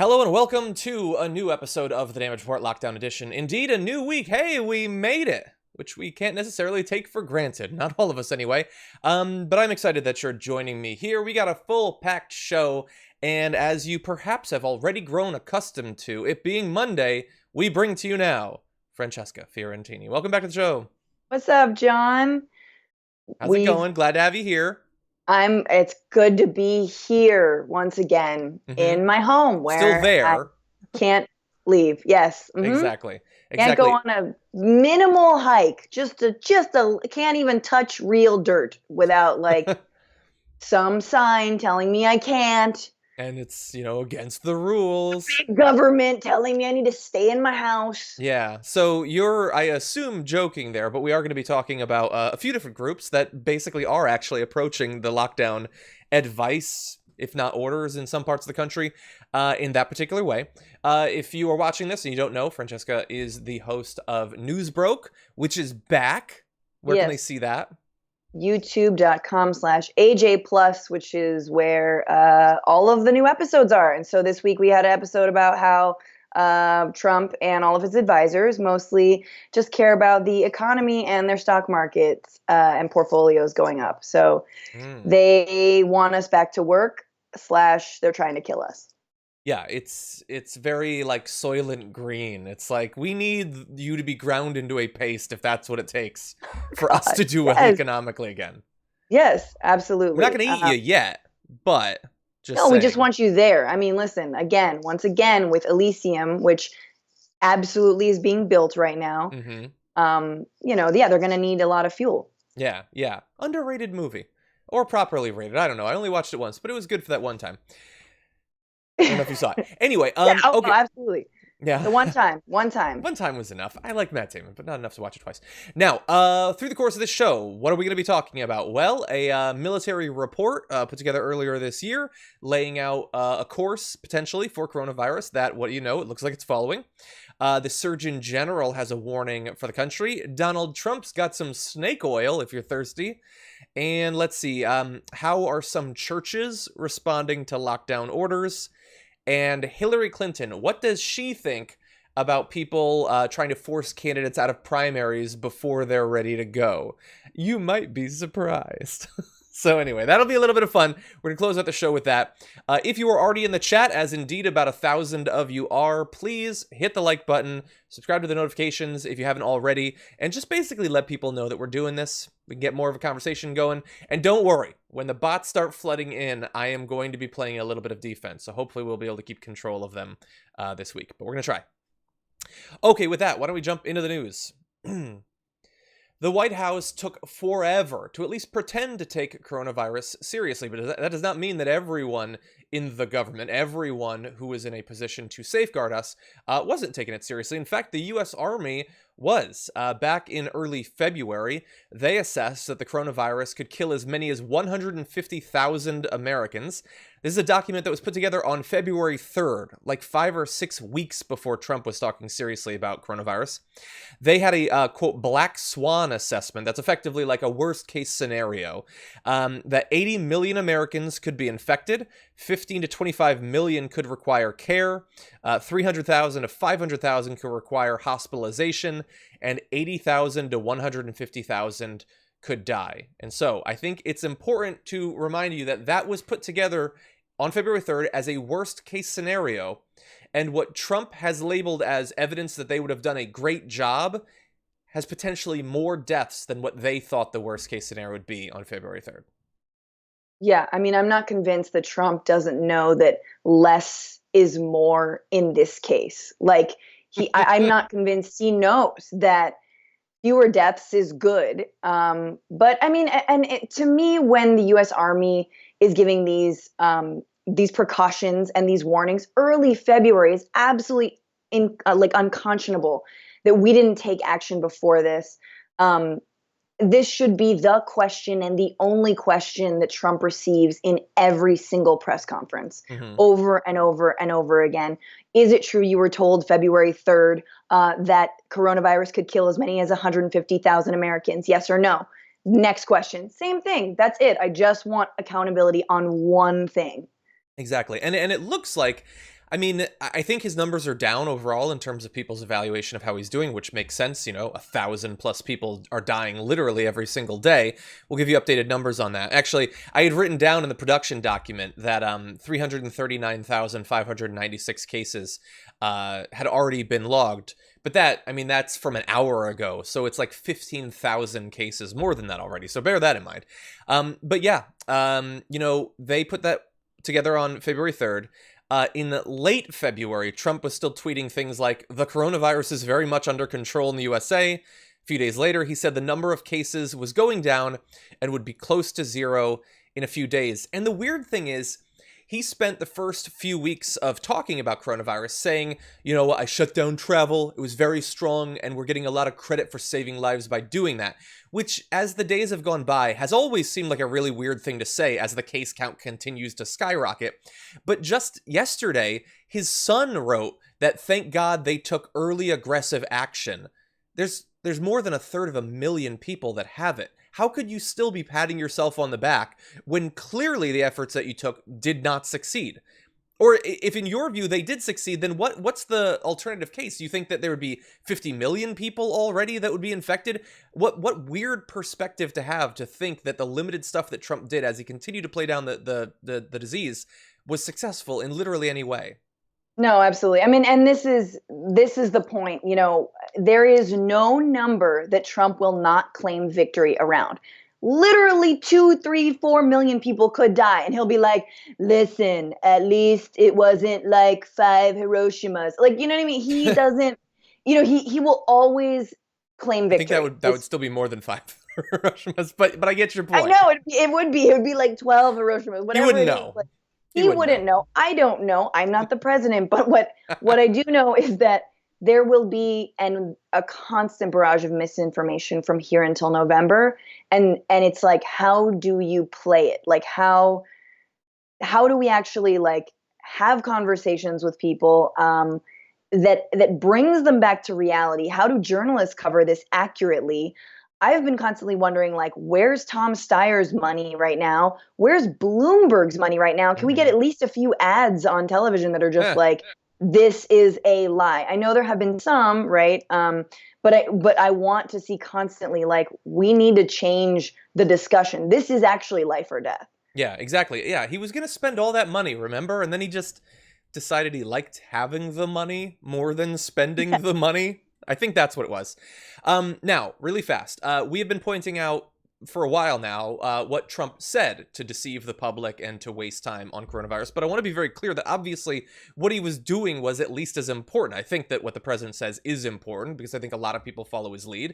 Hello and welcome to a new episode of the Damage Report Lockdown Edition. Indeed, a new week. Hey, we made it, which we can't necessarily take for granted. Not all of us anyway. But I'm excited that you're joining me here. We got a full packed show, and as you perhaps have already grown accustomed to, it being Monday, we bring to you now Francesca Fiorentini. Welcome back to the show. What's up, John? How's it going? Glad to have you here. It's good to be here once again in my home where Still there. I can't leave. Yes. Exactly. Can't go on a minimal hike. Can't even touch real dirt without like some sign telling me I can't. And it's, against the rules. Big government telling me I need to stay in my house. Yeah, so you're, I assume, joking there, but we are going to be talking about a few different groups that basically are actually approaching the lockdown advice, if not orders, in some parts of the country in that particular way. If you are watching this and you don't know, Francesca is the host of Newsbroke, which is back. Where can they see that? youtube.com/AJ Plus, which is where all of the new episodes are. And so this week we had an episode about how Trump and all of his advisors mostly just care about the economy and their stock markets and portfolios going up. So they want us back to work / they're trying to kill us. Yeah, it's very like Soylent Green. It's like, we need you to be ground into a paste if that's what it takes for us to do well economically again. Yes, absolutely. We're not going to eat you yet, but just no, saying. We just want you there. I mean, listen, once again, with Elysium, which absolutely is being built right now, they're going to need a lot of fuel. Yeah. Underrated movie. Or properly rated. I don't know. I only watched it once, but it was good for that one time. I don't know if you saw it. Anyway, okay. No, absolutely. Yeah. The one time. One time was enough. I like Matt Damon, but not enough to watch it twice. Now, through the course of this show, what are we going to be talking about? Well, a military report put together earlier this year, laying out a course, potentially, for coronavirus that, it looks like it's following. The Surgeon General has a warning for the country. Donald Trump's got some snake oil, if you're thirsty. And let's see, how are some churches responding to lockdown orders? And Hillary Clinton, what does she think about people trying to force candidates out of primaries before they're ready to go? You might be surprised. So anyway, that'll be a little bit of fun. We're going to close out the show with that. If you are already in the chat, as indeed about 1,000 of you are, please hit the like button, subscribe to the notifications if you haven't already, and just basically let people know that we're doing this. We can get more of a conversation going. And don't worry, when the bots start flooding in, I am going to be playing a little bit of defense. So hopefully we'll be able to keep control of them this week. But we're going to try. Okay, with that, why don't we jump into the news? The White House took forever to at least pretend to take coronavirus seriously, but that does not mean that everyone in the government, everyone who was in a position to safeguard us, wasn't taking it seriously. In fact, the U.S. Army was. Back in early February, they assessed that the coronavirus could kill as many as 150,000 Americans. This is a document that was put together on February 3rd, like 5 or 6 weeks before Trump was talking seriously about coronavirus. They had a, quote, black swan assessment that's effectively like a worst-case scenario, that 80 million Americans could be infected, 15 to 25 million could require care, 300,000 to 500,000 could require hospitalization, and 80,000 to 150,000 could die. And so I think it's important to remind you that that was put together on February 3rd as a worst case scenario. And what Trump has labeled as evidence that they would have done a great job has potentially more deaths than what they thought the worst case scenario would be on February 3rd. Yeah, I mean, I'm not convinced that Trump doesn't know that less is more in this case. Like, I'm not convinced he knows that fewer deaths is good. But I mean, to me, when the U.S. Army is giving these precautions and these warnings, early February is absolutely unconscionable that we didn't take action before this. This should be the question and the only question that Trump receives in every single press conference, over and over and over again. Is it true you were told February 3rd that coronavirus could kill as many as 150,000 Americans? Yes or no? Next question. Same thing. That's it. I just want accountability on one thing. Exactly. And it looks like, I mean, I think his numbers are down overall in terms of people's evaluation of how he's doing, which makes sense. 1,000+ people are dying literally every single day. We'll give you updated numbers on that. Actually, I had written down in the production document that 339,596 cases had already been logged. But that's from an hour ago. So it's like 15,000 cases, more than that already. So bear that in mind. But yeah, they put that together on February 3rd. In late February, Trump was still tweeting things like, the coronavirus is very much under control in the USA. A few days later, he said the number of cases was going down and would be close to zero in a few days. And the weird thing is, he spent the first few weeks of talking about coronavirus saying, I shut down travel, it was very strong, and we're getting a lot of credit for saving lives by doing that. Which, as the days have gone by, has always seemed like a really weird thing to say as the case count continues to skyrocket. But just yesterday, his son wrote that thank God they took early aggressive action. There's more than 1/3 of a million people that have it. How could you still be patting yourself on the back when clearly the efforts that you took did not succeed? Or if in your view they did succeed, then what's the alternative case? You think that there would be 50 million people already that would be infected? What weird perspective to have to think that the limited stuff that Trump did as he continued to play down the disease was successful in literally any way? No, absolutely. I mean, and this is the point. There is no number that Trump will not claim victory around. Literally 2, 3, 4 million people could die, and he'll be like, "Listen, at least it wasn't like 5 Hiroshimas." Like, you know what I mean? He doesn't. He will always claim I think that victory. would still be more than five Hiroshimas, but I get your I point. know it would be like 12 Hiroshimas, He whatever wouldn't it is. know. Like, He he wouldn't wouldn't know. know. I don't know. I'm not the president, but what I do know is that there will be a constant barrage of misinformation from here until November, and it's like, how do you play it? Like, how do we actually like have conversations with people, that brings them back to reality? How do journalists cover this accurately? I've been constantly wondering, like, where's Tom Steyer's money right now? Where's Bloomberg's money right now? Can we get Hmm. at least a few ads on television that are just like, this is a lie? I know there have been some, right? But I want to see constantly, like, we need to change the discussion. This is actually life or death. Yeah, exactly. Yeah, he was going to spend all that money, remember? And then he just decided he liked having the money more than spending the money. I think that's what it was. Now, really fast, we have been pointing out for a while now what Trump said to deceive the public and to waste time on coronavirus. But I want to be very clear that obviously what he was doing was at least as important. I think that what the president says is important because I think a lot of people follow his lead,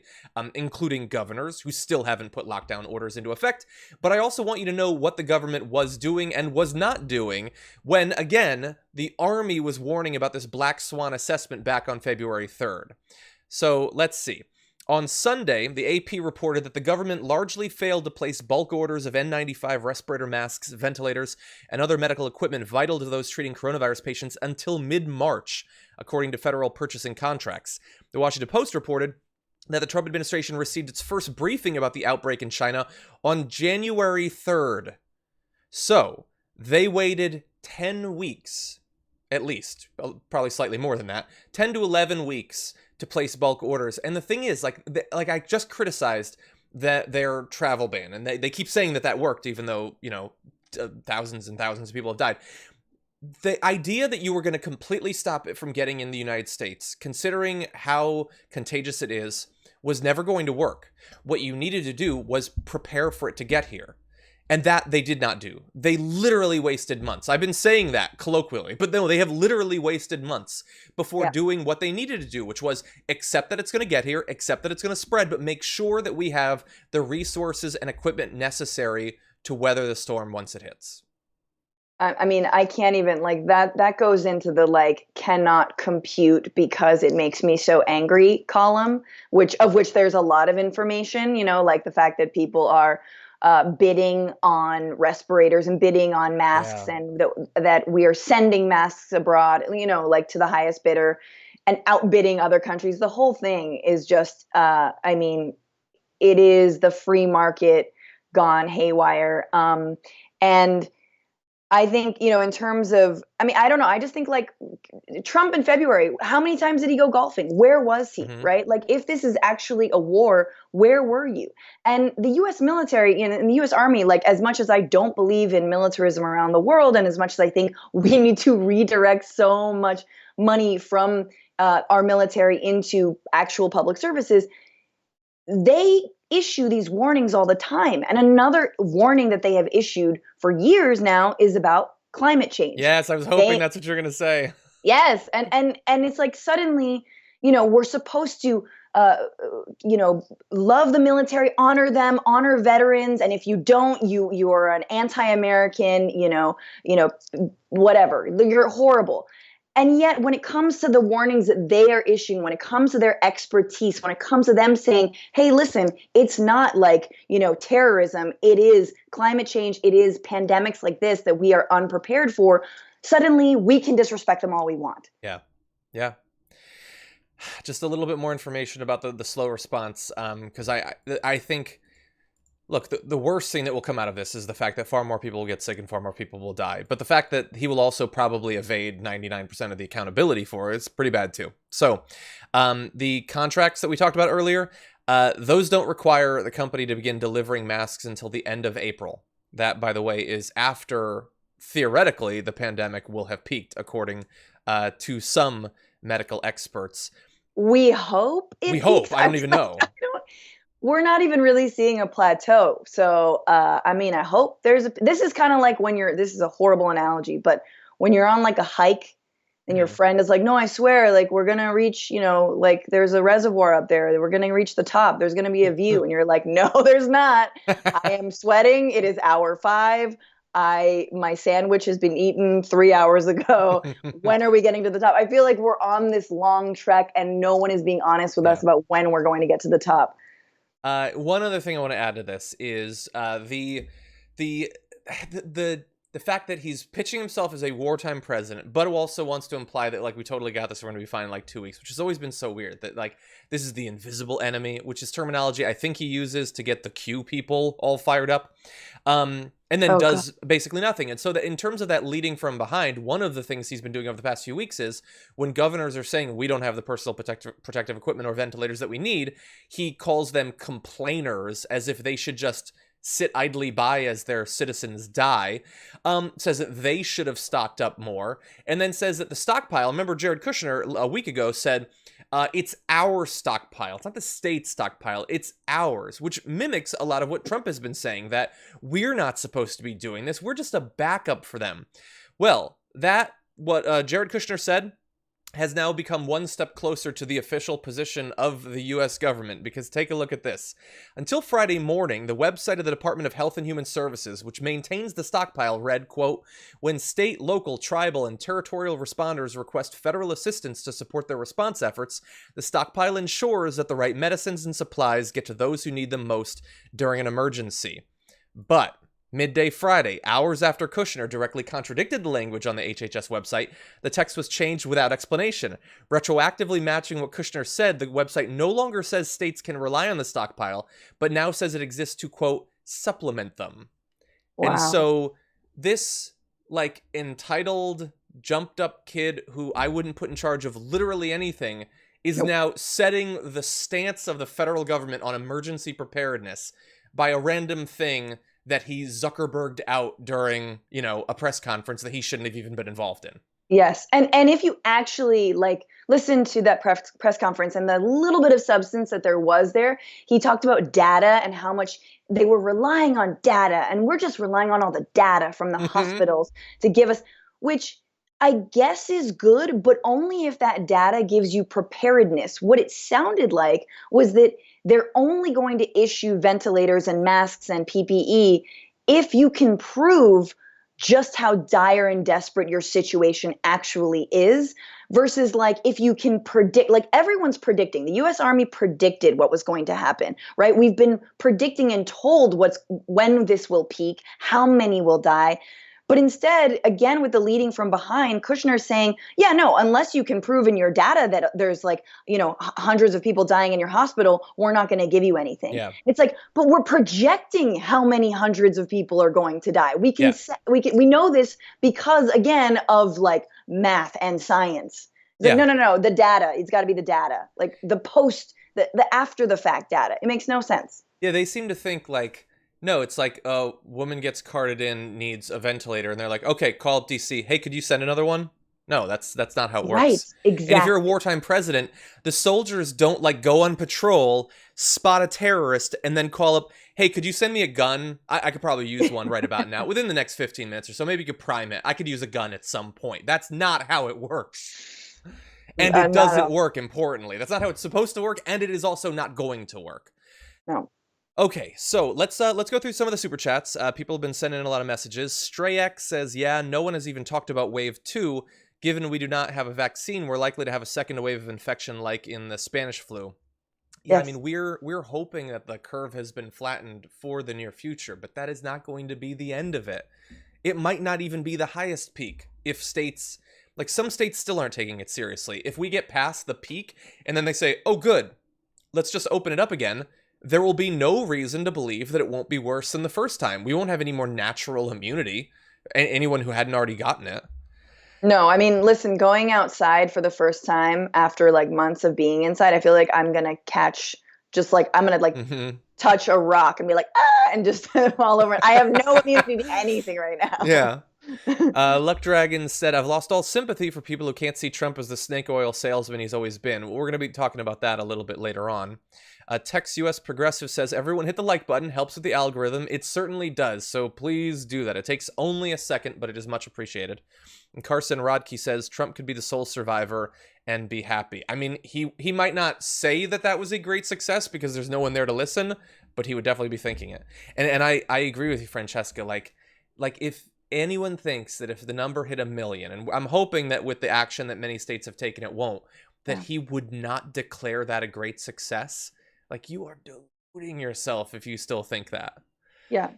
including governors who still haven't put lockdown orders into effect. But I also want you to know what the government was doing and was not doing when, again, the Army was warning about this black swan assessment back on February 3rd. So let's see. On Sunday, the AP reported that the government largely failed to place bulk orders of N95 respirator masks, ventilators, and other medical equipment vital to those treating coronavirus patients until mid-March, according to federal purchasing contracts. The Washington Post reported that the Trump administration received its first briefing about the outbreak in China on January 3rd. So, they waited 10 weeks, at least, probably slightly more than that, 10 to 11 weeks to place bulk orders. And the thing is, like I just criticized their travel ban, and they keep saying that worked, even though, thousands and thousands of people have died. The idea that you were going to completely stop it from getting in the United States, considering how contagious it is, was never going to work. What you needed to do was prepare for it to get here. And that they did not do. They literally wasted months. I've been saying that colloquially, but no, they have literally wasted months before Yeah. doing what they needed to do, which was accept that it's going to get here, accept that it's going to spread, but make sure that we have the resources and equipment necessary to weather the storm once it hits. I mean, I can't even, like, that goes into the, like, cannot compute because it makes me so angry column, of which there's a lot of information, like the fact that people are bidding on respirators and bidding on masks, Yeah. and that we are sending masks abroad, like, to the highest bidder and outbidding other countries. The whole thing is just, I mean, it is the free market gone haywire. And I think, in terms of, I mean, I don't know. I just think like Trump in February, how many times did he go golfing? Where was he? Hmm. Right? Like, if this is actually a war, where were you? And the US military and the US Army, like, as much as I don't believe in militarism around the world, and as much as I think we need to redirect so much money from our military into actual public services, they issue these warnings all the time. And another warning that they have issued for years now is about climate change. Yes, I was hoping They that's what you're gonna say. Yes, and it's like suddenly, we're supposed to love the military, honor them, honor veterans, and if you don't, you are an anti-American, whatever. You're horrible. And yet, when it comes to the warnings that they are issuing, when it comes to their expertise, when it comes to them saying, hey, listen, it's not like, terrorism, it is climate change, it is pandemics like this that we are unprepared for, suddenly we can disrespect them all we want. Yeah. Yeah. Just a little bit more information about the slow response, because I think, look, the worst thing that will come out of this is the fact that far more people will get sick and far more people will die. But the fact that he will also probably evade 99% of the accountability for it is pretty bad too. So the contracts that we talked about earlier, those don't require the company to begin delivering masks until the end of April. That, by the way, is after, theoretically, the pandemic will have peaked, according to some medical experts. We hope. We hope. I don't even know. We're not even really seeing a plateau. So, I mean, I hope this is kind of like when this is a horrible analogy, but when you're on like a hike and your friend is like, no, I swear, like we're going to reach, like there's a reservoir up there. We're going to reach the top. There's going to be a view. And you're like, no, there's not. I am sweating. It is hour 5. My sandwich has been eaten 3 hours ago. When are we getting to the top? I feel like we're on this long trek and no one is being honest with us about when we're going to get to the top. One other thing I want to add to this is the fact that he's pitching himself as a wartime president, but also wants to imply that, like, we totally got this, we're going to be fine in like 2 weeks, which has always been so weird, that like this is the invisible enemy, which is terminology I think he uses to get the Q people all fired up. And then does basically nothing. And so that in terms of that leading from behind, one of the things he's been doing over the past few weeks is when governors are saying we don't have the personal protective equipment or ventilators that we need, he calls them complainers, as if they should just sit idly by as their citizens die, says that they should have stocked up more, and then says that the stockpile, remember Jared Kushner a week ago said, it's our stockpile. It's not the state's stockpile. It's ours, which mimics a lot of what Trump has been saying, that we're not supposed to be doing this. We're just a backup for them. Well, what Jared Kushner said has now become one step closer to the official position of the U.S. government, because take a look at this. Until Friday morning, the website of the Department of Health and Human Services, which maintains the stockpile, read, quote, when state, local, tribal, and territorial responders request federal assistance to support their response efforts, the stockpile ensures that the right medicines and supplies get to those who need them most during an emergency. But midday Friday, hours after Kushner directly contradicted the language on the HHS website, the text was changed without explanation. Retroactively matching what Kushner said, the website no longer says states can rely on the stockpile, but now says it exists to, quote, supplement them. Wow. And so this, like, entitled, jumped up kid who I wouldn't put in charge of literally anything is now setting the stance of the federal government on emergency preparedness by a random thing that he Zuckerberged out during, a press conference that he shouldn't have even been involved in. Yes. And if you actually listen to that press conference and the little bit of substance that there was there, he talked about data and how much they were relying on data. And we're just relying on all the data from the hospitals to give us, which I guess is good, but only if that data gives you preparedness. What it sounded like was that they're only going to issue ventilators and masks and PPE if you can prove just how dire and desperate your situation actually is, versus if you can predict, everyone's predicting. The US Army predicted what was going to happen, right? We've been predicting and told when this will peak, how many will die. But instead, again, with the leading from behind, Kushner's saying, yeah, no, unless you can prove in your data that there's like, hundreds of people dying in your hospital, we're not going to give you anything. Yeah. It's like, but we're projecting how many hundreds of people are going to die. We know this because, again, of like math and science. It's like, no, the data. It's got to be the data, like the after the fact data. It makes no sense. Yeah, they seem to think like, no, it's like a woman gets carted in, needs a ventilator, and they're like, okay, call up DC. Hey, could you send another one? No, that's not how it works. Right, exactly. And if you're a wartime president, the soldiers don't like go on patrol, spot a terrorist, and then call up, hey, could you send me a gun? I could probably use one right about now. Within the next 15 minutes or so, maybe you could prime it. I could use a gun at some point. That's not how it works. And it doesn't work, importantly. That's not how it's supposed to work, and it is also not going to work. No. Okay, so let's go through some of the super chats. People have been sending in a lot of messages. StrayX says, yeah, no one has even talked about wave 2. Given we do not have a vaccine, we're likely to have a second wave of infection like in the Spanish flu. Yeah, yes. I mean, we're hoping that the curve has been flattened for the near future, but that is not going to be the end of it. It might not even be the highest peak if states, like some states still aren't taking it seriously. If we get past the peak and then they say, oh, good, let's just open it up again, there will be no reason to believe that it won't be worse than the first time. We won't have any more natural immunity. Anyone who hadn't already gotten it. No, I mean, listen, going outside for the first time after like months of being inside, I feel like I'm going to catch I'm going to touch a rock and be like, and just fall over. I have no immunity to anything right now. Yeah. Luck Dragon said, I've lost all sympathy for people who can't see Trump as the snake oil salesman he's always been. We're going to be talking about that a little bit later on. Tex US Progressive says, everyone hit the like button, helps with the algorithm. It certainly does, so please do that. It takes only a second, but it is much appreciated. And Carson Rodkey says, Trump could be the sole survivor and be happy. I mean, he might not say that was a great success because there's no one there to listen, but he would definitely be thinking it. And I agree with you, Francesca. Like if anyone thinks that if the number hit 1 million, and I'm hoping that with the action that many states have taken, it won't, that he would not declare that a great success. Like, you are deluding yourself if you still think that. Yeah.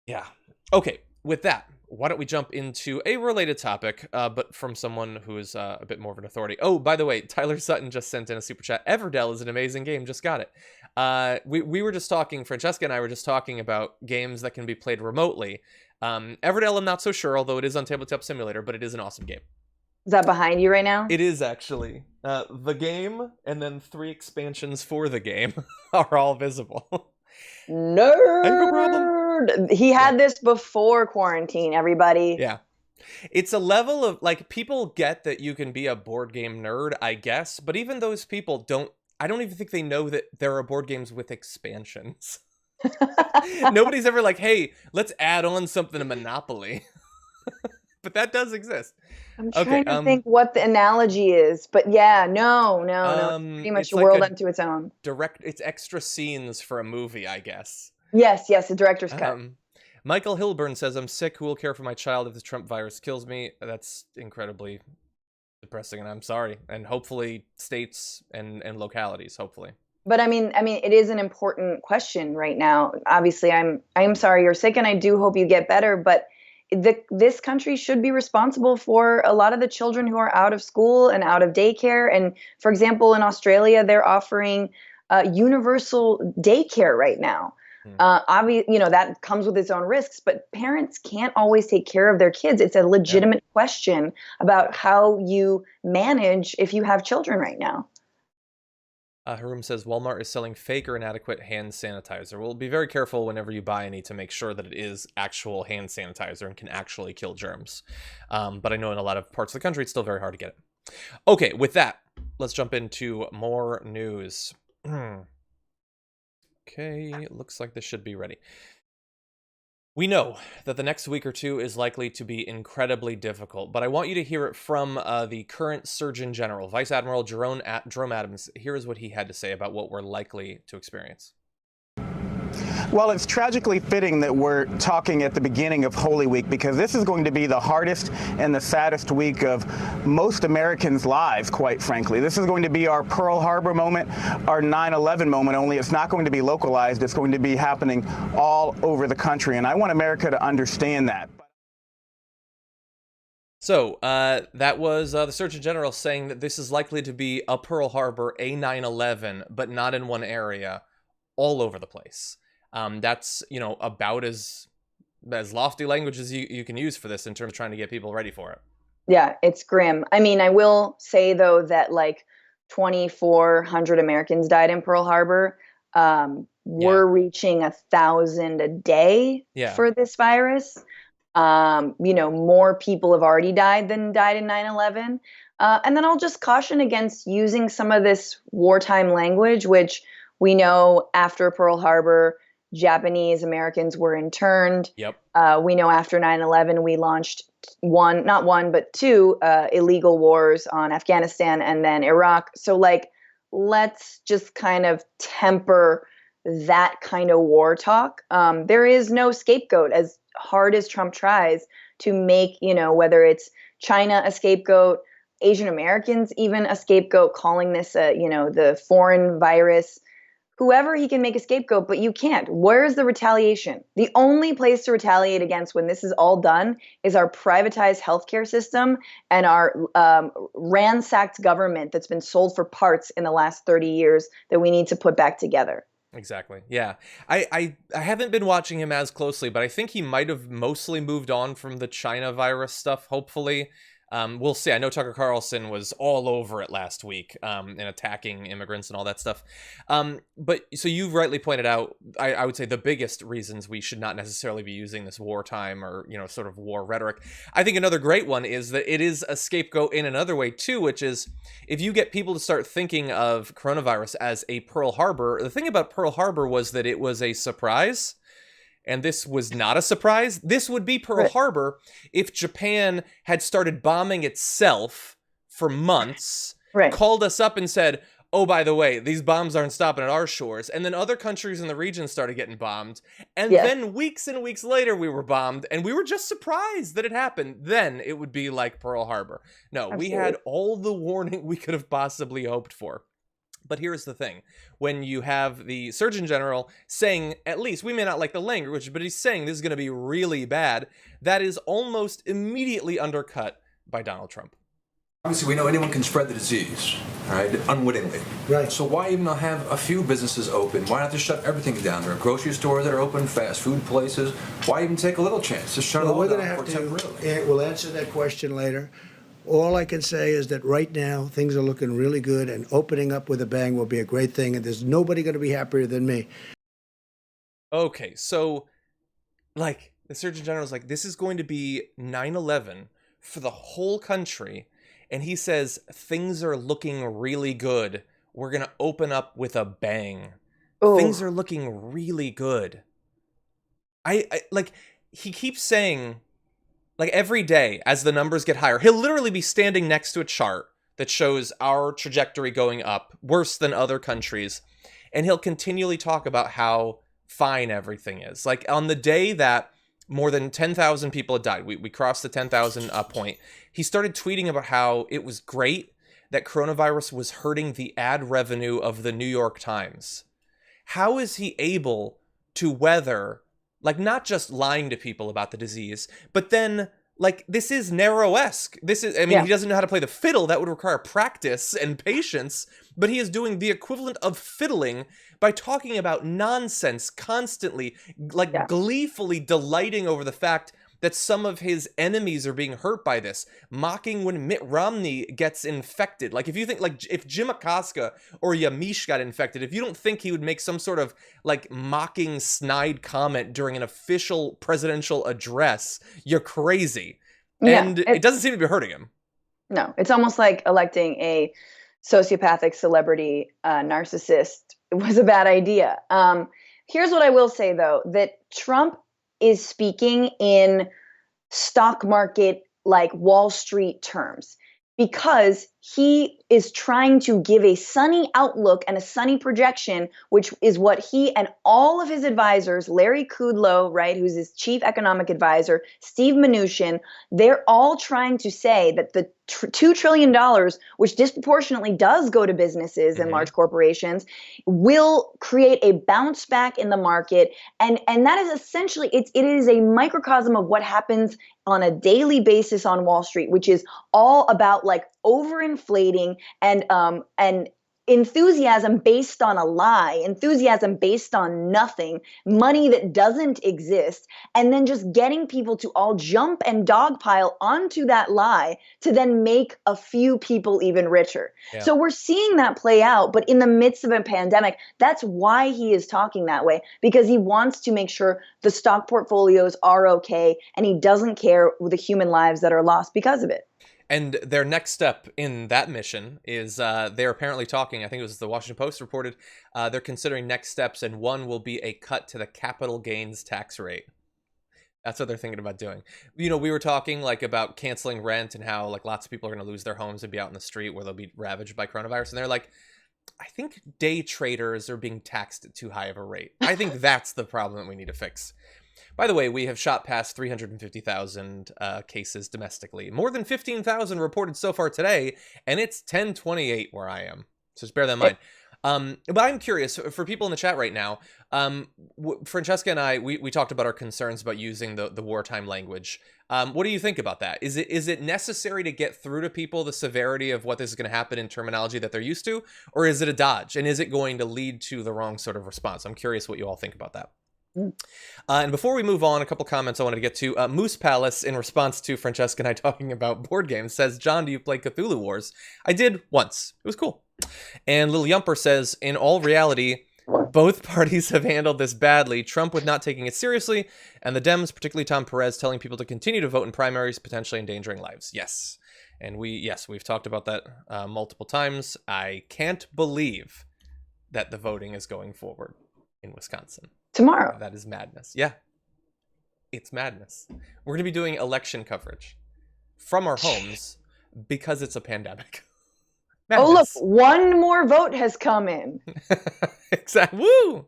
Yeah. Okay, with that, why don't we jump into a related topic, but from someone who is a bit more of an authority. Oh, by the way, Tyler Sutton just sent in a super chat. Everdell is an amazing game. Just got it. We were just talking, Francesca and I were just talking about games that can be played remotely. Everdell, I'm not so sure, although it is on Tabletop Simulator, but it is an awesome game. Is that behind you right now? It is, actually. The game and then 3 expansions for the game are all visible. Nerd! No problem. He had this before quarantine, everybody. Yeah. It's a level of, like, people get that you can be a board game nerd, I guess, but even those people I don't even think they know that there are board games with expansions. Nobody's ever like, hey, let's add on something to Monopoly. But that does exist. I'm trying to think what the analogy is, but yeah, no. Pretty much a world unto its own. It's extra scenes for a movie, I guess. Yes, a director's cut. Michael Hilburn says, I'm sick. Who will care for my child if the Trump virus kills me? That's incredibly depressing, and I'm sorry. And hopefully states and localities, hopefully. But I mean, it is an important question right now. Obviously, I'm sorry you're sick, and I do hope you get better, but this country should be responsible for a lot of the children who are out of school and out of daycare. And for example, in Australia, they're offering universal daycare right now. Obviously, that comes with its own risks, but parents can't always take care of their kids. It's a legitimate question about how you manage if you have children right now. Harum says, Walmart is selling fake or inadequate hand sanitizer. Well, be very careful whenever you buy any to make sure that it is actual hand sanitizer and can actually kill germs. But I know in a lot of parts of the country, it's still very hard to get it. Okay, with that, let's jump into more news. Okay, looks like this should be ready. We know that the next week or two is likely to be incredibly difficult, but I want you to hear it from the current Surgeon General, Vice Admiral Jerome Adams. Here is what he had to say about what we're likely to experience. Well, it's tragically fitting that we're talking at the beginning of Holy Week, because this is going to be the hardest and the saddest week of most Americans' lives, quite frankly. This is going to be our Pearl Harbor moment, our 9/11 moment, only it's not going to be localized. It's going to be happening all over the country, and I want America to understand that. So that was the Surgeon General saying that this is likely to be a Pearl Harbor, a 9/11, but not in one area, all over the place. That's, about as lofty language as you can use for this in terms of trying to get people ready for it. Yeah, it's grim. I mean, I will say though that like 2,400 Americans died in Pearl Harbor. We're reaching 1,000 a day for this virus. More people have already died than died in 9/11. And then I'll just caution against using some of this wartime language, which we know after Pearl Harbor, Japanese Americans were interned. Yep. We know after 9/11, we launched not one, but two illegal wars on Afghanistan and then Iraq. So let's just kind of temper that kind of war talk. There is no scapegoat, as hard as Trump tries to make, whether it's China a scapegoat, Asian Americans even a scapegoat, calling this the foreign virus, whoever he can make a scapegoat, but you can't. Where's the retaliation? The only place to retaliate against when this is all done is our privatized healthcare system and our ransacked government that's been sold for parts in the last 30 years that we need to put back together. Exactly. Yeah. I haven't been watching him as closely, but I think he might have mostly moved on from the China virus stuff, hopefully. We'll see. I know Tucker Carlson was all over it last week, and attacking immigrants and all that stuff. But so you've rightly pointed out, I would say the biggest reasons we should not necessarily be using this wartime or, sort of war rhetoric. I think another great one is that it is a scapegoat in another way too, which is if you get people to start thinking of coronavirus as a Pearl Harbor, the thing about Pearl Harbor was that it was a surprise. And this was not a surprise. This would be Pearl Harbor if Japan had started bombing itself for months, called us up and said, oh, by the way, these bombs aren't stopping at our shores. And then other countries in the region started getting bombed. And then weeks and weeks later, we were bombed. And we were just surprised that it happened. Then it would be like Pearl Harbor. No, we had all the warning we could have possibly hoped for. But here's the thing. When you have the Surgeon General saying, at least, we may not like the language, but he's saying this is going to be really bad, that is almost immediately undercut by Donald Trump. Obviously, we know anyone can spread the disease, right, unwittingly. Right. So why even not have a few businesses open? Why not just shut everything down? There are grocery stores that are open, fast food places. Why even take a little chance? Just shut it all down temporarily. We'll answer that question later. All I can say is that right now, things are looking really good, and opening up with a bang will be a great thing, and there's nobody going to be happier than me. Okay, so, the Surgeon General's like, this is going to be 9/11 for the whole country, and he says, things are looking really good. We're going to open up with a bang. Ooh. Things are looking really good. He keeps saying... every day, as the numbers get higher, he'll literally be standing next to a chart that shows our trajectory going up, worse than other countries, and he'll continually talk about how fine everything is. On the day that more than 10,000 people had died, we crossed the 10,000 point, he started tweeting about how it was great that coronavirus was hurting the ad revenue of the New York Times. How is he able to weather... not just lying to people about the disease, but then, this is Nero-esque. This is, he doesn't know how to play the fiddle. That would require practice and patience, but he is doing the equivalent of fiddling by talking about nonsense constantly, gleefully delighting over the fact that some of his enemies are being hurt by this, mocking when Mitt Romney gets infected. If you think, if Jim Acosta or Yamiche got infected, if you don't think he would make some sort of, mocking, snide comment during an official presidential address, you're crazy. And it doesn't seem to be hurting him. No, it's almost like electing a sociopathic celebrity narcissist was a bad idea. Here's what I will say, though, that Trump is speaking in stock market, Wall Street terms, because he is trying to give a sunny outlook and a sunny projection, which is what he and all of his advisors, Larry Kudlow, right, who's his chief economic advisor, Steve Mnuchin, they're all trying to say that the $2 trillion, which disproportionately does go to businesses and large corporations, will create a bounce back in the market. And that is essentially, it is a microcosm of what happens on a daily basis on Wall Street, which is all about like overinflating and enthusiasm based on a lie, enthusiasm based on nothing, money that doesn't exist, and then just getting people to all jump and dogpile onto that lie to then make a few people even richer. Yeah. So we're seeing that play out, but in the midst of a pandemic, that's why he is talking that way, because he wants to make sure the stock portfolios are okay, and he doesn't care with the human lives that are lost because of it. And their next step in that mission is they're apparently talking, I think it was the Washington Post reported, they're considering next steps, and one will be a cut to the capital gains tax rate. That's what they're thinking about doing. You know, we were talking like about canceling rent and how like lots of people are going to lose their homes and be out in the street where they'll be ravaged by coronavirus. And they're like, I think day traders are being taxed at too high of a rate. I think that's the problem that we need to fix. By the way, we have shot past 350,000 cases domestically. More than 15,000 reported so far today, and it's 10:28 where I am. So just bear that in mind. But I'm curious, for people in the chat right now, Francesca and I, we talked about our concerns about using the wartime language. What do you think about that? Is it necessary to get through to people the severity of what this is going to happen in terminology that they're used to? Or is it a dodge? And is it going to lead to the wrong sort of response? I'm curious what you all think about that. And before we move on, a couple comments I wanted to get to. Moose Palace, in response to Francesca and I talking about board games, says, John, do you play Cthulhu Wars? I did once. It was cool. And Lil Yumper says, in all reality, both parties have handled this badly. Trump with not taking it seriously, and the Dems, particularly Tom Perez, telling people to continue to vote in primaries, potentially endangering lives. Yes. And we've talked about that multiple times. I can't believe that the voting is going forward in Wisconsin. Tomorrow. That is madness. Yeah. It's madness. We're going to be doing election coverage from our homes because it's a pandemic. Madness. Oh, look, one more vote has come in. Exactly. Woo!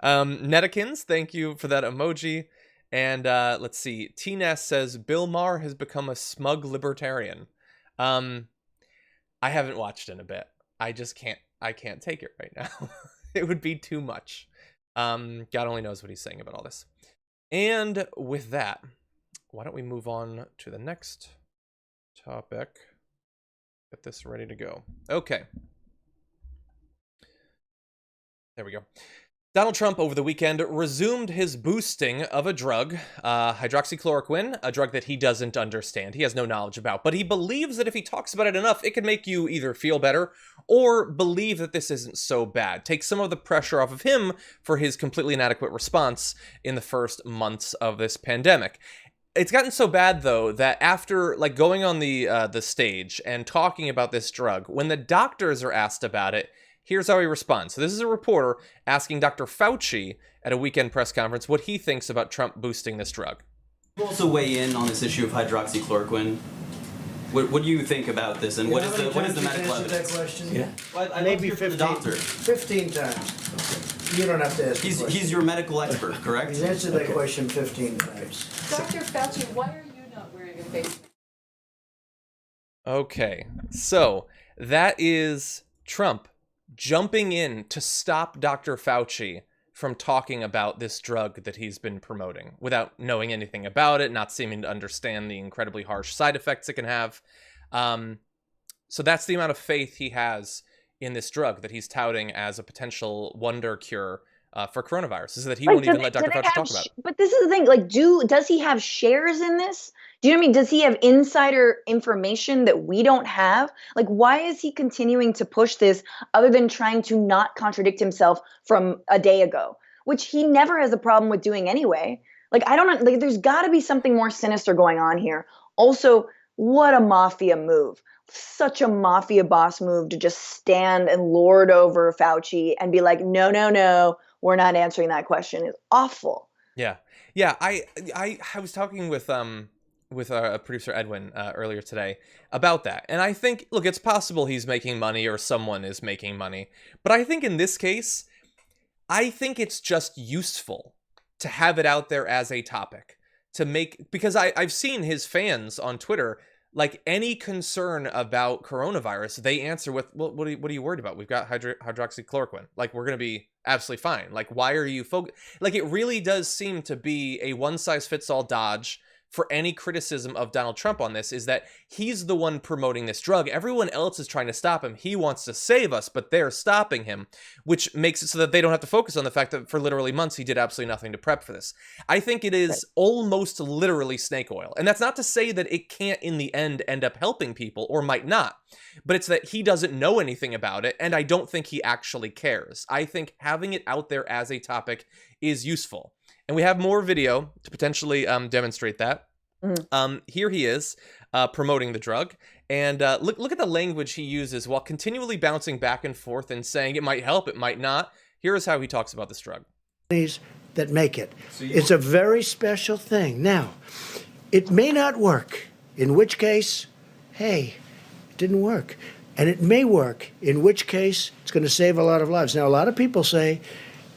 Netikins, thank you for that emoji. And let's see. T-Ness says, Bill Maher has become a smug libertarian. I haven't watched in a bit. I can't take it right now. It would be too much. God only knows what he's saying about all this. And with that, why don't we move on to the next topic? Get this ready to go. Okay. There we go. Donald Trump over the weekend resumed his boosting of a drug, hydroxychloroquine, a drug that he doesn't understand. He has no knowledge about, but he believes that if he talks about it enough, it can make you either feel better or believe that this isn't so bad. Take some of the pressure off of him for his completely inadequate response in the first months of this pandemic. It's gotten so bad, though, that after like going on the stage and talking about this drug, when the doctors are asked about it, here's how he responds. So this is a reporter asking Dr. Fauci at a weekend press conference what he thinks about Trump boosting this drug. Also weigh in on this issue of hydroxychloroquine. What do you think about this, and what is the medical evidence? That question? Yeah. Well, Maybe 15. The doctor. 15 times. You don't have to ask. He's your medical expert, correct? He's answered that question 15 times. Dr. Fauci, why are you not wearing a face mask? Okay, so that is Trump jumping in to stop Dr. Fauci from talking about this drug that he's been promoting without knowing anything about it, not seeming to understand the incredibly harsh side effects it can have. So that's the amount of faith he has in this drug that he's touting as a potential wonder cure for coronavirus, is that he won't even let Dr. Fauci talk about it. But this is the thing, like, does he have shares in this? Do you know what I mean? Does he have insider information that we don't have? Like, why is he continuing to push this other than trying to not contradict himself from a day ago, which he never has a problem with doing anyway? Like, I don't know, like, there's got to be something more sinister going on here. Also, what a mafia move. Such a mafia boss move to just stand and lord over Fauci and be like, no, we're not answering that question. It's awful. Yeah. I was talking with our producer Edwin earlier today about that. And I think, look, it's possible he's making money or someone is making money. But I think in this case, I think it's just useful to have it out there as a topic to make, because I've seen his fans on Twitter like any concern about coronavirus, they answer with, well, what are you worried about? We've got hydroxychloroquine. Like, we're going to be absolutely fine. Like, why are you like, it really does seem to be a one-size-fits-all dodge for any criticism of Donald Trump on this, is that he's the one promoting this drug. Everyone else is trying to stop him. He wants to save us, but they're stopping him, which makes it so that they don't have to focus on the fact that for literally months, he did absolutely nothing to prep for this. I think it is almost literally snake oil. And that's not to say that it can't in the end up helping people, or might not, but it's that he doesn't know anything about it. And I don't think he actually cares. I think having it out there as a topic is useful. And we have more video to potentially demonstrate that. Here he is promoting the drug. And look at the language he uses while continually bouncing back and forth and saying it might help, it might not. Here is how he talks about this drug. That make it. It's a very special thing. Now, it may not work, in which case, hey, it didn't work. And it may work, in which case it's going to save a lot of lives. Now, a lot of people say,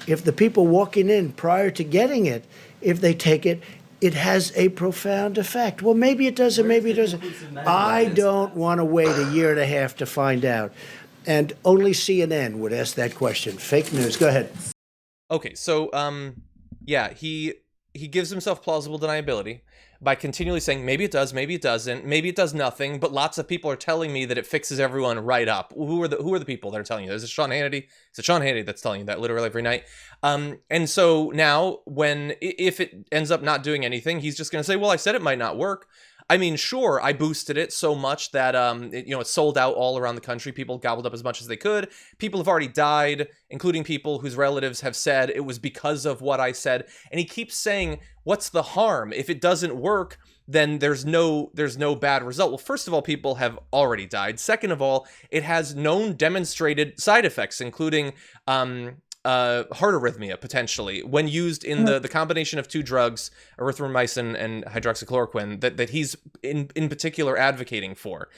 if the people walking in prior to getting it, if they take it, it has a profound effect. Well, maybe it does, and maybe it doesn't. I don't want to wait a year and a half to find out. And only CNN would ask that question. Fake news. Go ahead. Okay, so, yeah, he gives himself plausible deniability by continually saying, maybe it does, maybe it doesn't, maybe it does nothing, but lots of people are telling me that it fixes everyone right up. Who are the people that are telling you? There's Sean Hannity. It's Sean Hannity that's telling you that literally every night. And so now if it ends up not doing anything, he's just going to say, well, I said it might not work. I mean, sure, I boosted it so much that it sold out all around the country. People gobbled up as much as they could. People have already died, including people whose relatives have said it was because of what I said. And he keeps saying, what's the harm? If it doesn't work, then there's no bad result. Well, first of all, people have already died. Second of all, it has known demonstrated side effects, including heart arrhythmia, potentially, when used in the combination of two drugs, erythromycin and hydroxychloroquine, that he's in particular advocating for.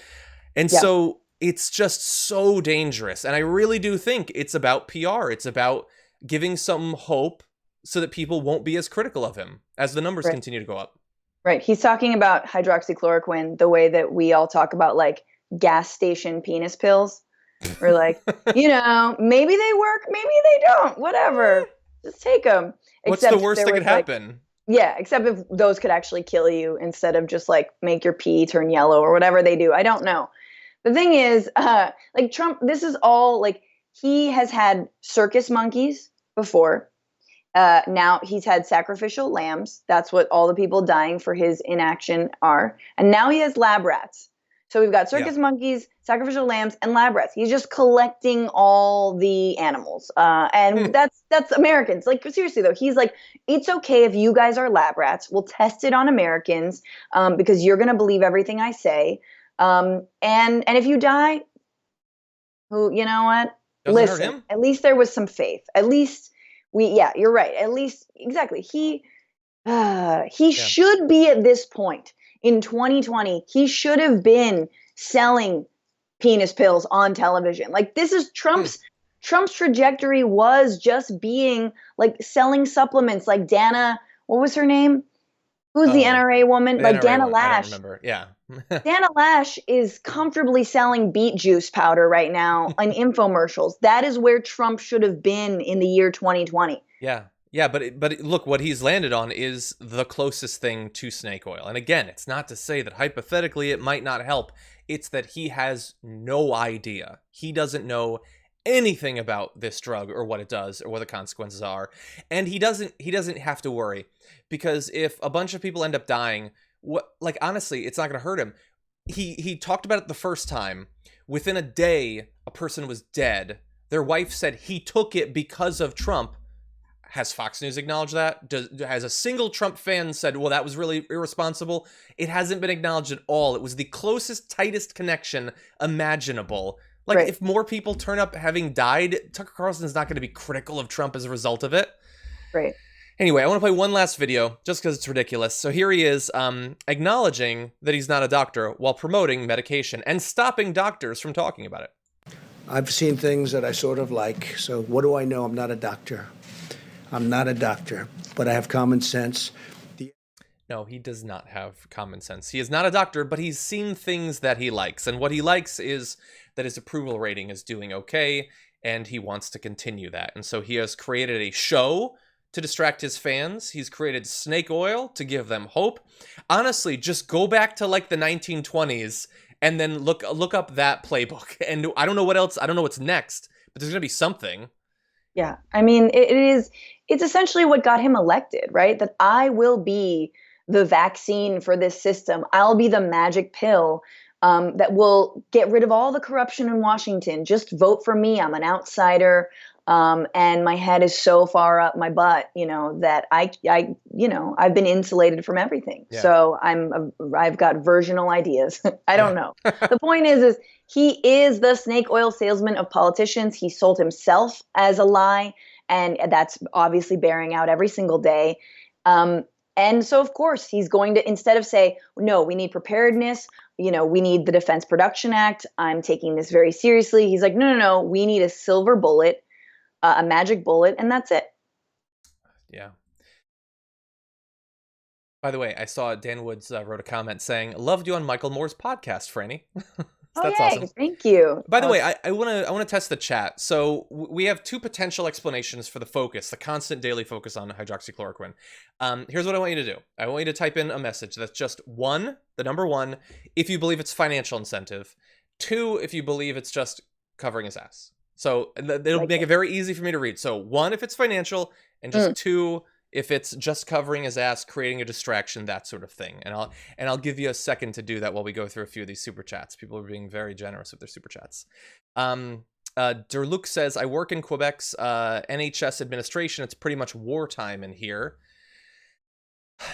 And so it's just so dangerous. And I really do think it's about PR. It's about giving some hope so that people won't be as critical of him as the numbers continue to go up. Right. He's talking about hydroxychloroquine the way that we all talk about, like, gas station penis pills. We're like, maybe they work, maybe they don't, whatever. Just take them. What's the worst that could happen? Yeah, except if those could actually kill you instead of just like make your pee turn yellow or whatever they do. I don't know. The thing is, like Trump, this is all like, he has had circus monkeys before. Now he's had sacrificial lambs. That's what all the people dying for his inaction are. And now he has lab rats. So we've got circus monkeys, sacrificial lambs, and lab rats. He's just collecting all the animals. And that's Americans. Like, seriously, though, he's like, it's okay if you guys are lab rats. We'll test it on Americans because you're going to believe everything I say. And if you die, you know what? Doesn't hurt him. At least there was some faith. At least you're right. At least, exactly. He should be at this point. In 2020, he should have been selling penis pills on television. Like, this is Trump's trajectory was just being like selling supplements, like Dana, what was her name? Who's the NRA woman? Like Dana Lash. I don't remember. Yeah. Dana Lash is comfortably selling beet juice powder right now on infomercials. That is where Trump should have been in the year 2020. Yeah. Yeah, but look, what he's landed on is the closest thing to snake oil. And again, it's not to say that hypothetically it might not help. It's that he has no idea. He doesn't know anything about this drug or what it does or what the consequences are. And he doesn't have to worry, because if a bunch of people end up dying, honestly, it's not going to hurt him. He talked about it the first time. Within a day, a person was dead. Their wife said he took it because of Trump. Has Fox News acknowledged that? Has a single Trump fan said, well, that was really irresponsible? It hasn't been acknowledged at all. It was the closest, tightest connection imaginable. Like, if more people turn up having died, Tucker Carlson's not going to be critical of Trump as a result of it. Right. Anyway, I want to play one last video just because it's ridiculous. So here he is acknowledging that he's not a doctor while promoting medication and stopping doctors from talking about it. I've seen things that I sort of like. So what do I know? I'm not a doctor. I'm not a doctor, but I have common sense. No, he does not have common sense. He is not a doctor, but he's seen things that he likes. And what he likes is that his approval rating is doing okay, and he wants to continue that. And so he has created a show to distract his fans. He's created snake oil to give them hope. Honestly, just go back to like the 1920s and then look up that playbook. And I don't know what else. I don't know what's next, but there's going to be something. Yeah. I mean, it's essentially what got him elected, right? That I will be the vaccine for this system. I'll be the magic pill that will get rid of all the corruption in Washington. Just vote for me. I'm an outsider. And my head is so far up my butt, that I've been insulated from everything. Yeah. So I've got versional ideas. I don't know. The point is he is the snake oil salesman of politicians. He sold himself as a lie, and that's obviously bearing out every single day. And so, of course, he's going to, instead of say, no, we need preparedness, we need the Defense Production Act, I'm taking this very seriously. He's like, no, we need a silver bullet, a magic bullet, and that's it. Yeah. By the way, I saw Dan Woods wrote a comment saying, loved you on Michael Moore's podcast, Franny. That's awesome. Thank you. By the way, I want to test the chat. So we have two potential explanations for the focus, the constant daily focus on hydroxychloroquine. Here's what I want you to do. I want you to type in a message that's just one, the number one, if you believe it's financial incentive. Two, if you believe it's just covering his ass. So it'll make it very easy for me to read. So one, if it's financial, and just two, if it's just covering his ass, creating a distraction, that sort of thing. And I'll give you a second to do that while we go through a few of these super chats. People are being very generous with their super chats. Derluc says, I work in Quebec's NHS administration. It's pretty much wartime in here.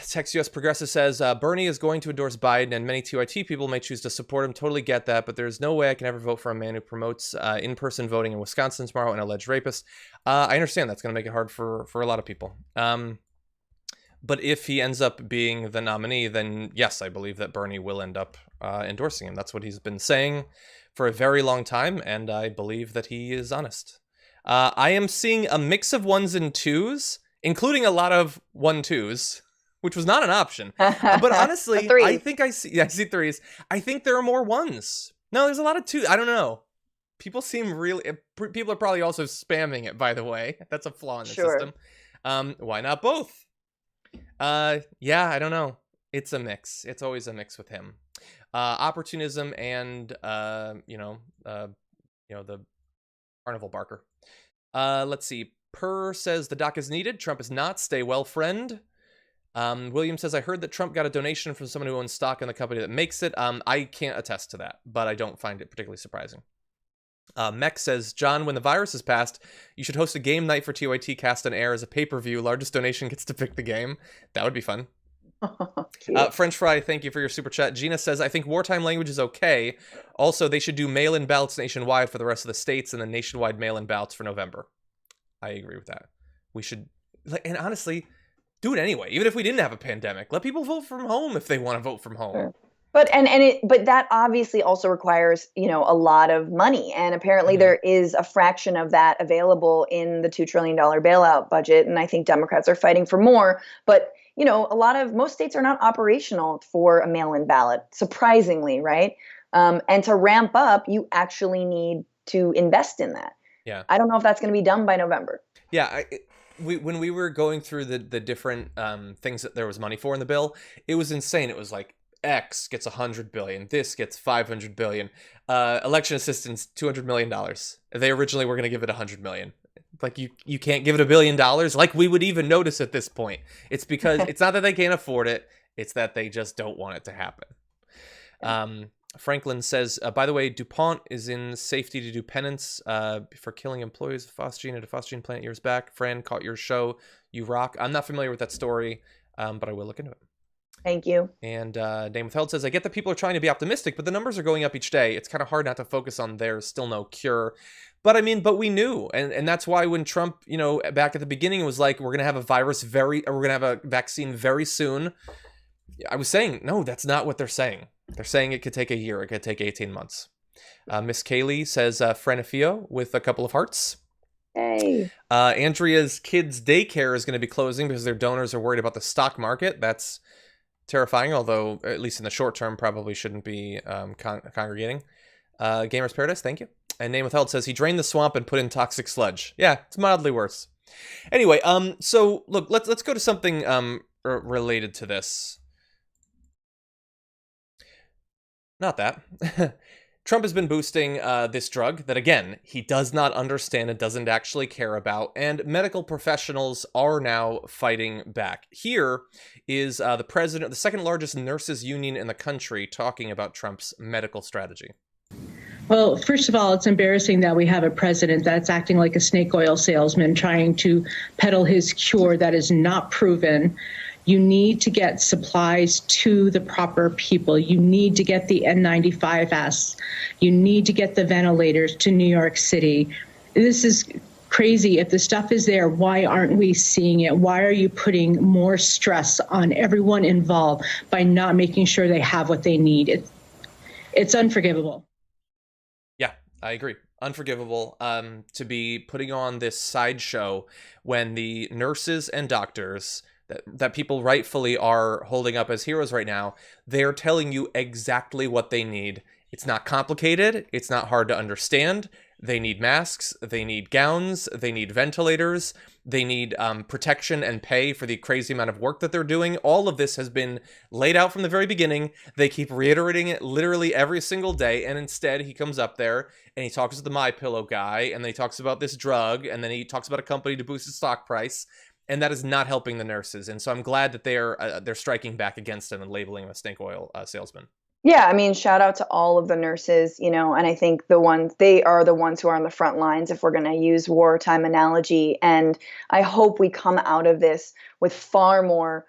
Text US Progressive says, Bernie is going to endorse Biden, and many TYT people may choose to support him. Totally get that, but there's no way I can ever vote for a man who promotes in-person voting in Wisconsin tomorrow, an alleged rapist. I understand that's going to make it hard for a lot of people. But if he ends up being the nominee, then yes, I believe that Bernie will end up endorsing him. That's what he's been saying for a very long time, and I believe that he is honest. I am seeing a mix of ones and twos, including a lot of 1-2s. Which was not an option. But honestly, I think I see threes. I think there are more ones. No, there's a lot of twos. I don't know. People seem really... People are probably also spamming it, by the way. That's a flaw in the system. Why not both? Yeah, I don't know. It's a mix. It's always a mix with him. Opportunism and, the carnival barker. Let's see. Per says the doc is needed. Trump is not. Stay well, friend. William says, I heard that Trump got a donation from someone who owns stock in the company that makes it. I can't attest to that, but I don't find it particularly surprising. Mech says, John, when the virus is passed, you should host a game night for TYT cast on air as a pay-per-view. Largest donation gets to pick the game. That would be fun. French Fry, thank you for your super chat. Gina says, I think wartime language is okay. Also, they should do mail-in ballots nationwide for the rest of the states and then nationwide mail-in ballots for November. I agree with that. We should, and honestly... do it anyway, even if we didn't have a pandemic. Let people vote from home if they want to vote from home. Sure. But that obviously also requires, a lot of money. And apparently there is a fraction of that available in the $2 trillion bailout budget. And I think Democrats are fighting for more. But, most states are not operational for a mail-in ballot, surprisingly, right? And to ramp up, you actually need to invest in that. Yeah. I don't know if that's going to be done by November. Yeah, when we were going through the different things that there was money for in the bill, it was insane. It was like X gets $100 billion, this gets $500 billion, election assistance $200 million. They originally were going to give it $100 million. Like you can't give it $1 billion. Like we would even notice at this point. It's because it's not that they can't afford it. It's that they just don't want it to happen. Franklin says, by the way, DuPont is in safety to do penance for killing employees of Phosgene at a Phosgene plant years back. Fran, caught your show. You rock. I'm not familiar with that story, but I will look into it. Thank you. And Dame Withheld says, I get that people are trying to be optimistic, but the numbers are going up each day. It's kind of hard not to focus on there's still no cure. But we knew. And that's why when Trump, back at the beginning was like, we're going to have we're going to have a vaccine very soon. I was saying, no, that's not what they're saying. They're saying it could take a year. It could take 18 months. Miss Kaylee says, Franifio with a couple of hearts. Hey. Andrea's kids' daycare is going to be closing because their donors are worried about the stock market. That's terrifying, although at least in the short term probably shouldn't be congregating. Gamer's Paradise, thank you. And Name Withheld says he drained the swamp and put in toxic sludge. Yeah, it's mildly worse. Anyway, so look, let's go to something related to this. Not that. Trump has been boosting this drug that, again, he does not understand and doesn't actually care about, and medical professionals are now fighting back. Here is the president of the second largest nurses union in the country talking about Trump's medical strategy. Well, first of all, it's embarrassing that we have a president that's acting like a snake oil salesman trying to peddle his cure that is not proven. You need to get supplies to the proper people. You need to get the N95s. You need to get the ventilators to New York City. This is crazy. If the stuff is there, why aren't we seeing it? Why are you putting more stress on everyone involved by not making sure they have what they need? It's unforgivable. Yeah, I agree. Unforgivable to be putting on this sideshow when the nurses and doctors that people rightfully are holding up as heroes right now, they're telling you exactly what they need. It's not complicated. It's not hard to understand. They need masks. They need gowns. They need ventilators. They need protection and pay for the crazy amount of work that they're doing. All of this has been laid out from the very beginning. They keep reiterating it literally every single day. And instead, he comes up there and he talks to the MyPillow guy, and then he talks about this drug, and then he talks about a company to boost its stock price. And that is not helping the nurses. And so I'm glad that they're striking back against him and labeling him a snake oil salesman. Yeah, I mean, shout out to all of the nurses, and I think they are the ones who are on the front lines, if we're going to use wartime analogy. And I hope we come out of this with far more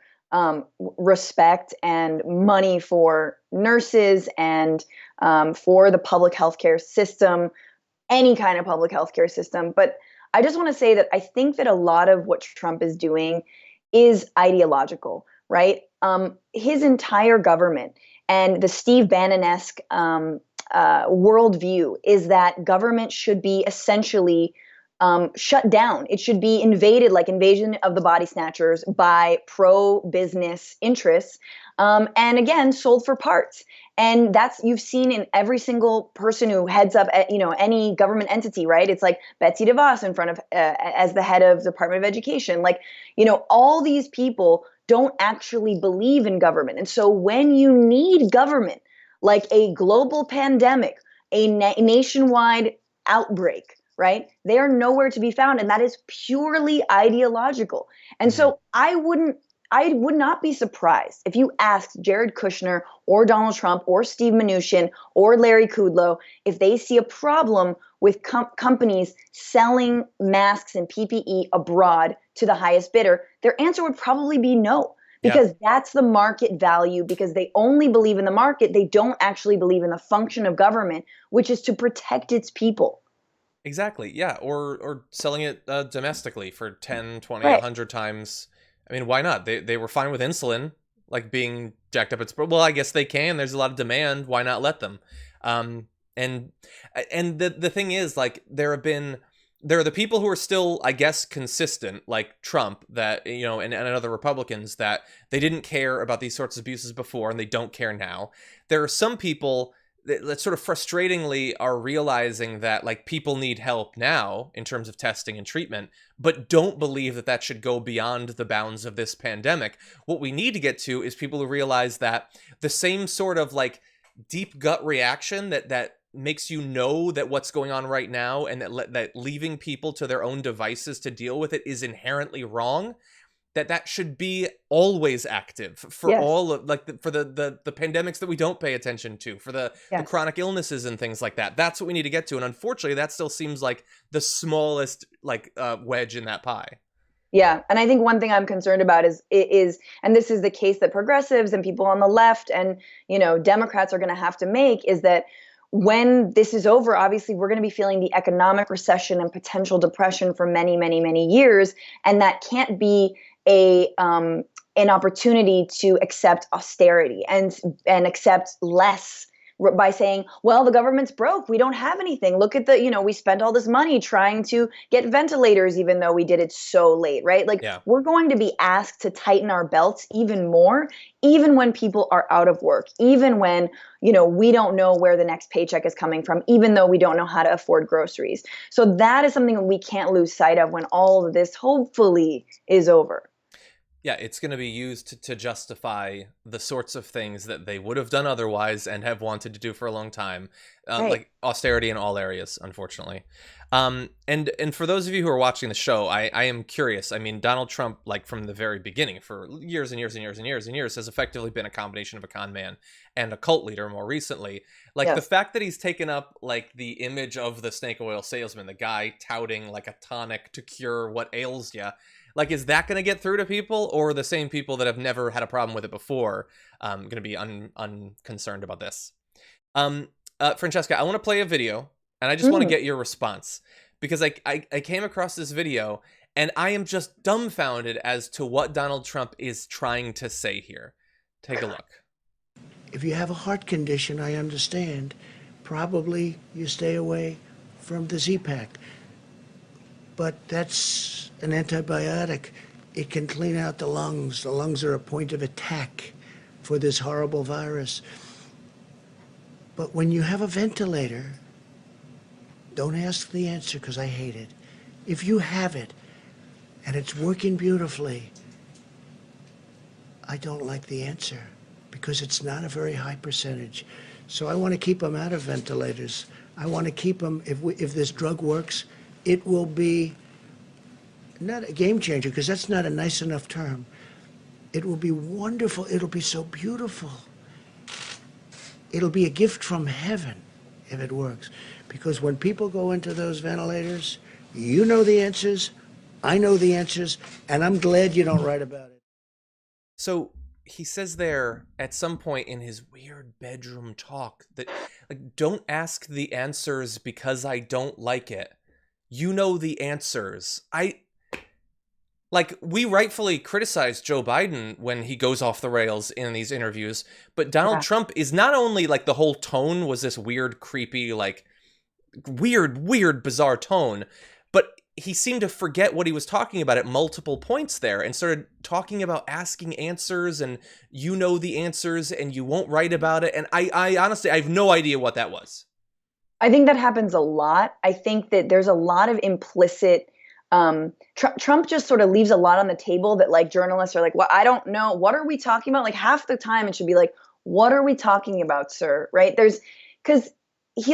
respect and money for nurses and for the public healthcare system, any kind of public healthcare system. But I just want to say that I think that a lot of what Trump is doing is ideological, right? His entire government and the Steve Bannon-esque worldview is that government should be essentially shut down. It should be invaded, like Invasion of the Body Snatchers, by pro-business interests, and again, sold for parts. And you've seen in every single person who heads up, any government entity, right? It's like Betsy DeVos in front of, as the head of the Department of Education. All these people don't actually believe in government. And so when you need government, like a global pandemic, a nationwide outbreak, right? They are nowhere to be found. And that is purely ideological. And so I would not be surprised if you asked Jared Kushner or Donald Trump or Steve Mnuchin or Larry Kudlow if they see a problem with companies selling masks and PPE abroad to the highest bidder. Their answer would probably be no, because that's the market value, because they only believe in the market. They don't actually believe in the function of government, which is to protect its people. Exactly. Yeah. Or selling it domestically for 10, 20, Right. 100 times. I mean, why not? They were fine with insulin, being jacked up. Well, I guess they can. There's a lot of demand. Why not let them? And the thing is, there are the people who are still, I guess, consistent, like Trump, that, and other Republicans, that they didn't care about these sorts of abuses before and they don't care now. There are some people that sort of frustratingly are realizing that people need help now in terms of testing and treatment, but don't believe that that should go beyond the bounds of this pandemic. What we need to get to is people who realize that the same sort of deep gut reaction that makes that what's going on right now and that leaving people to their own devices to deal with it is inherently wrong, that should be always active for all of for the pandemics that we don't pay attention to, for the chronic illnesses and things like that. That's what we need to get to. And unfortunately, that still seems like the smallest wedge in that pie. Yeah. And I think one thing I'm concerned about is, and this is the case that progressives and people on the left and, Democrats are going to have to make, is that when this is over, obviously we're going to be feeling the economic recession and potential depression for many, many, many years. And that can't be an opportunity to accept austerity and accept less by saying, well, the government's broke. We don't have anything. Look at we spent all this money trying to get ventilators, even though we did it so late, right? Like, we're going to be asked to tighten our belts even more, even when people are out of work, even when, we don't know where the next paycheck is coming from, even though we don't know how to afford groceries. So that is something that we can't lose sight of when all of this hopefully is over. Yeah, it's going to be used to justify the sorts of things that they would have done otherwise and have wanted to do for a long time, like austerity in all areas, unfortunately. And for those of you who are watching the show, I am curious. I mean, Donald Trump, like from the very beginning, for years and years and years and years and years, has effectively been a combination of a con man and a cult leader more recently. Like the fact that he's taken up like the image of the snake oil salesman, the guy touting like a tonic to cure what ails you. Like, is that going to get through to people, or the same people that have never had a problem with it before going to be unconcerned about this? Francesca, I want to play a video, and I just want to get your response, because I came across this video, and I am just dumbfounded as to what Donald Trump is trying to say here. Take a look. If you have a heart condition, I understand. Probably you stay away from the Z-Pack. But that's an antibiotic. It can clean out the lungs. The lungs are a point of attack for this horrible virus. But when you have a ventilator, don't ask the answer, because I hate it. If you have it and it's working beautifully, I don't like the answer, because it's not a very high percentage. So I want to keep them out of ventilators. I want to keep them, if this drug works, it will be not a game changer, because that's not a nice enough term. It will be wonderful. It'll be so beautiful. It'll be a gift from heaven if it works. Because when people go into those ventilators, you know the answers, I know the answers, and I'm glad you don't write about it. So he says there at some point in his weird bedroom talk that, like, don't ask the answers because I don't like it. You know the answers. We rightfully criticize Joe Biden when he goes off the rails in these interviews, but Donald Trump is not only, like, the whole tone was this weird, creepy, like, weird, bizarre tone, but he seemed to forget what he was talking about at multiple points there and started talking about asking answers and you know the answers and you won't write about it. And I honestly, I have no idea what that was. I think that happens a lot. I think that there's a lot of implicit, Trump just sort of leaves a lot on the table that, like, journalists are like, well, I don't know. What are we talking about? Like, half the time it should be like, what are we talking about, sir? Right? Because he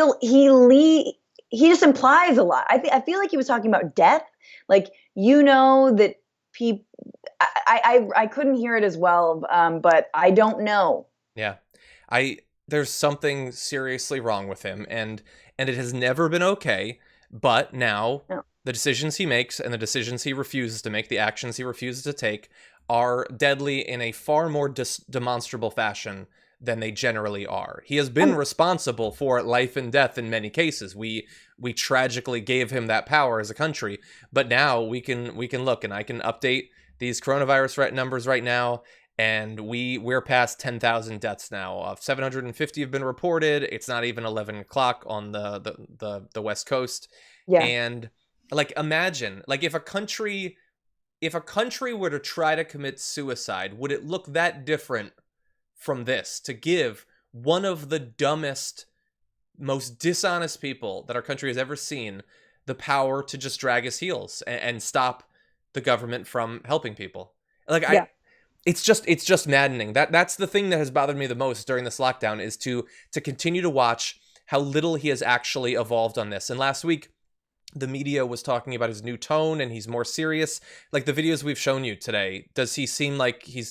just implies a lot. I feel like he was talking about death. Like, that people, I couldn't hear it as well, but I don't know. Yeah. There's something seriously wrong with him, and it has never been okay, but now the decisions he makes and the decisions he refuses to make, the actions he refuses to take, are deadly in a far more demonstrable fashion than they generally are. He has been responsible for life and death in many cases. We tragically gave him that power as a country, but now we can look, and I can update these coronavirus numbers right now, and we're past 10,000 deaths now. 750 have been reported. It's not even 11 o'clock on the West Coast. Yeah. And, like, imagine, like, if a country were to try to commit suicide, would it look that different from this, to give one of the dumbest, most dishonest people that our country has ever seen the power to just drag his heels and stop the government from helping people? Like, it's just maddening. That's the thing that has bothered me the most during this lockdown, is to continue to watch how little he has actually evolved on this. And last week, the media was talking about his new tone, and he's more serious. Like the videos we've shown you today, does he seem like he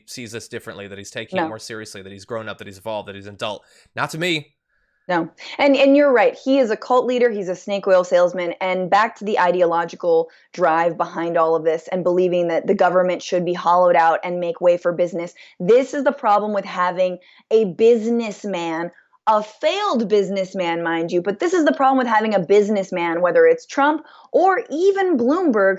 sees this differently, that he's taking it more seriously, that he's grown up, that he's evolved, that he's an adult? Not to me. No. And you're right. He is a cult leader. He's a snake oil salesman. And back to the ideological drive behind all of this and believing that the government should be hollowed out and make way for business. This is the problem with having a businessman, a failed businessman, mind you. But this is the problem with having a businessman, whether it's Trump or even Bloomberg,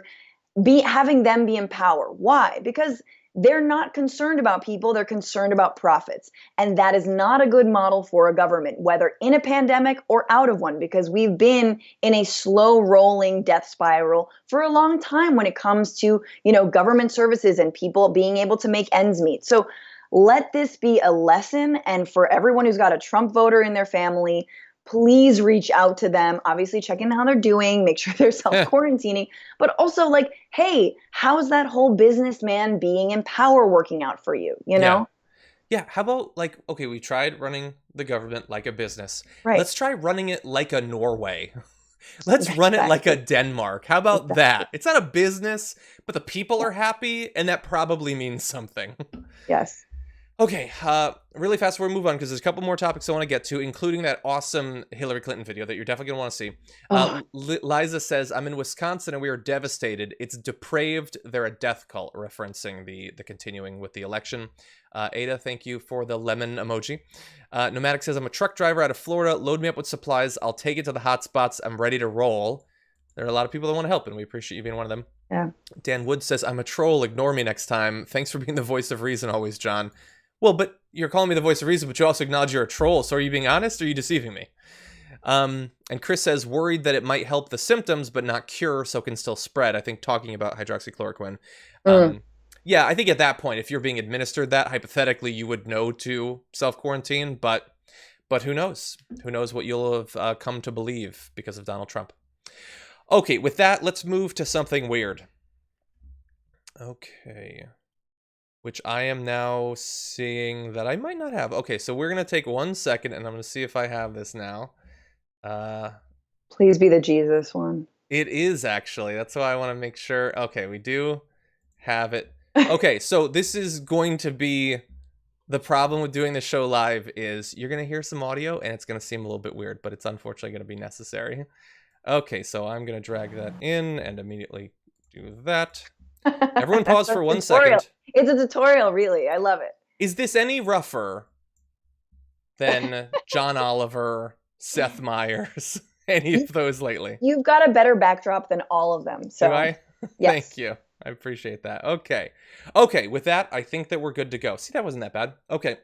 having them be in power. Why? Because they're not concerned about people, they're concerned about profits. And that is not a good model for a government, whether in a pandemic or out of one, because we've been in a slow rolling death spiral for a long time when it comes to, government services and people being able to make ends meet. So let this be a lesson. And for everyone who's got a Trump voter in their family, please reach out to them, obviously check in how they're doing, make sure they're self-quarantining, but also like, hey, how's that whole businessman being in power working out for you, know? Yeah, how about like, okay, we tried running the government like a business. Right. Let's try running it like a Norway. Let's run it like a Denmark. How about that? It's not a business, but the people are happy, and that probably means something. Yes. Okay, really fast before we move on, because there's a couple more topics I want to get to, including that awesome Hillary Clinton video that you're definitely going to want to see. Liza says, I'm in Wisconsin and we are devastated. It's depraved. They're a death cult, referencing the continuing with the election. Ada, thank you for the lemon emoji. Nomadic says, I'm a truck driver out of Florida. Load me up with supplies. I'll take it to the hot spots. I'm ready to roll. There are a lot of people that want to help, and we appreciate you being one of them. Yeah. Dan Wood says, I'm a troll. Ignore me next time. Thanks for being the voice of reason always, John. Well, but you're calling me the voice of reason, but you also acknowledge you're a troll. So are you being honest, or are you deceiving me? And Chris says, worried that it might help the symptoms, but not cure, so can still spread. I think talking about hydroxychloroquine. Yeah, I think at that point, if you're being administered that, hypothetically, you would know to self-quarantine. But who knows? Who knows what you'll have come to believe because of Donald Trump. Okay, with that, let's move to something weird. Okay. Which I am now seeing that I might not have. Okay, so we're going to take 1 second, and I'm going to see if I have this now. Please be the Jesus one. It is, actually. That's why I want to make sure. Okay, we do have it. Okay, so this is going to be... The problem with doing the show live is you're going to hear some audio, and it's going to seem a little bit weird, but it's unfortunately going to be necessary. Okay, so I'm going to drag that in and immediately do that. Everyone pause for 1 second. It's a tutorial, really. I love it. Is this any rougher than John Oliver, Seth Meyers, any of those lately? You've got a better backdrop than all of them. So. Do I? Yes. Thank you. I appreciate that. Okay. Okay, with that, I think that we're good to go. See, that wasn't that bad. Okay.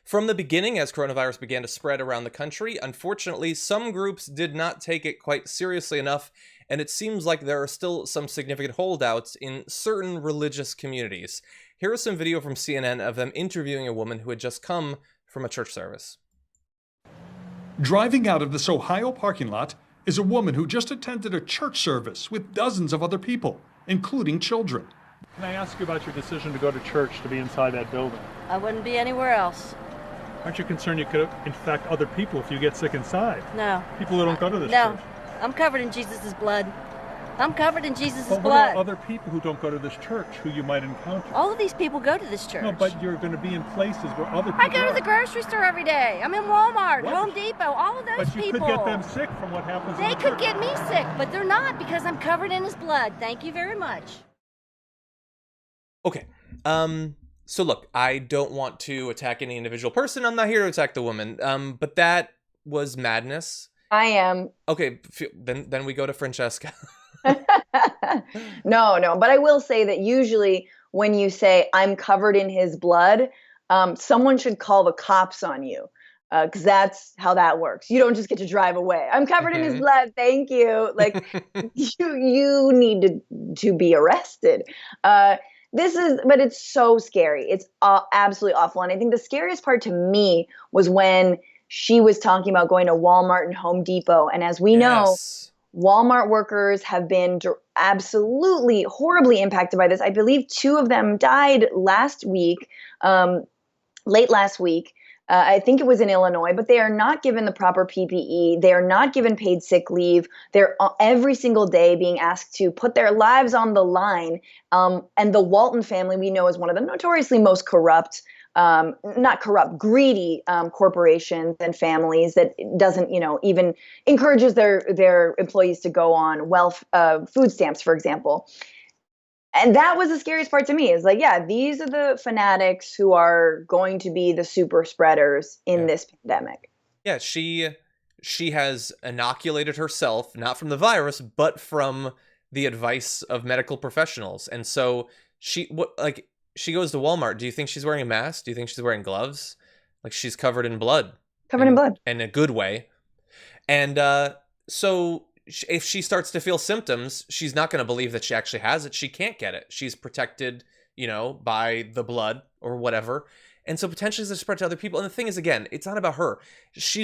From the beginning, as coronavirus began to spread around the country, unfortunately, some groups did not take it quite seriously enough, and it seems like there are still some significant holdouts in certain religious communities. Here is some video from CNN of them interviewing a woman who had just come from a church service. Driving out of this Ohio parking lot is a woman who just attended a church service with dozens of other people, including children. Can I ask you about your decision to go to church, to be inside that building? I wouldn't be anywhere else. Aren't you concerned you could infect other people if you get sick inside? No. People who don't go to this No. church? I'm covered in Jesus' blood. I'm covered in Jesus' But what blood. about other people who don't go to this church who you might encounter? All of these people go to this church. No, but you're going to be in places where other people I go to the grocery store every day. I'm in Walmart, What? Home Depot, all of those But you people. could get them sick from what happens in They the could church. get me sick, but they're not because I'm covered in his blood. Thank you very much. Okay. So look, I don't want to attack any individual person. I'm not here to attack the woman. But that was madness. I am. Okay, then we go to Francesca. No, but I will say that usually when you say I'm covered in his blood, someone should call the cops on you, because that's how that works. You don't just get to drive away. I'm covered in his blood. Thank you. Like you need to be arrested. But it's so scary. It's absolutely awful. And I think the scariest part to me was when she was talking about going to Walmart and Home Depot. And as we know, Walmart workers have been absolutely horribly impacted by this. I believe 2 of them died last week, late last week. I think it was in Illinois, but they are not given the proper PPE. They are not given paid sick leave. They're every single day being asked to put their lives on the line. And the Walton family, we know, is one of the notoriously most corrupt, greedy corporations and families that doesn't, even encourages their employees to go on food stamps, for example. And that was the scariest part to me, is like, yeah, these are the fanatics who are going to be the super spreaders in this pandemic. Yeah, she has inoculated herself, not from the virus, but from the advice of medical professionals. And so she goes to Walmart. Do you think she's wearing a mask? Do you think she's wearing gloves? Like, she's covered in blood. Covered in blood. In a good way. And so if she starts to feel symptoms, she's not going to believe that she actually has it. She can't get it. She's protected, by the blood or whatever. And so potentially it's spread to other people. And the thing is, again, it's not about her. She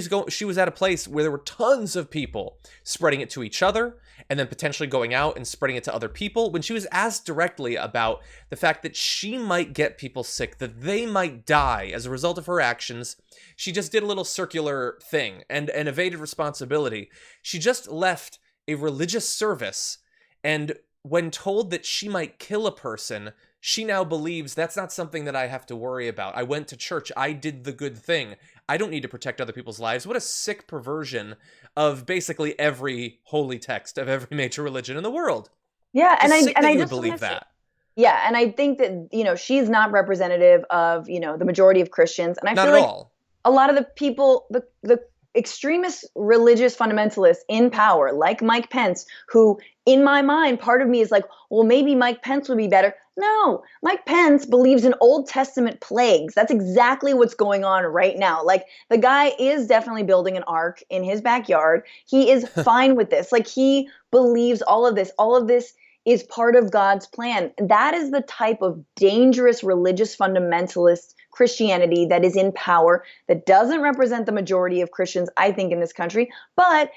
was at a place where there were tons of people spreading it to each other and then potentially going out and spreading it to other people. When she was asked directly about the fact that she might get people sick, that they might die as a result of her actions, she just did a little circular thing and evaded responsibility. She just left a religious service, and when told that she might kill a person, she now believes that's not something that I have to worry about. I went to church. I did the good thing. I don't need to protect other people's lives. What a sick perversion of basically every holy text of every major religion in the world. Yeah, and I just believe that. Yeah, and I think that she's not representative of the majority of Christians, and I not feel at like all. A lot of the people, the extremist religious fundamentalists in power, like Mike Pence, who in my mind, part of me is like, well, maybe Mike Pence would be better. No, Mike Pence believes in Old Testament plagues. That's exactly what's going on right now. Like, the guy is definitely building an ark in his backyard. He is fine with this. Like, he believes all of this. All of this is part of God's plan. That is the type of dangerous religious fundamentalist Christianity that is in power, that doesn't represent the majority of Christians, I think, in this country, but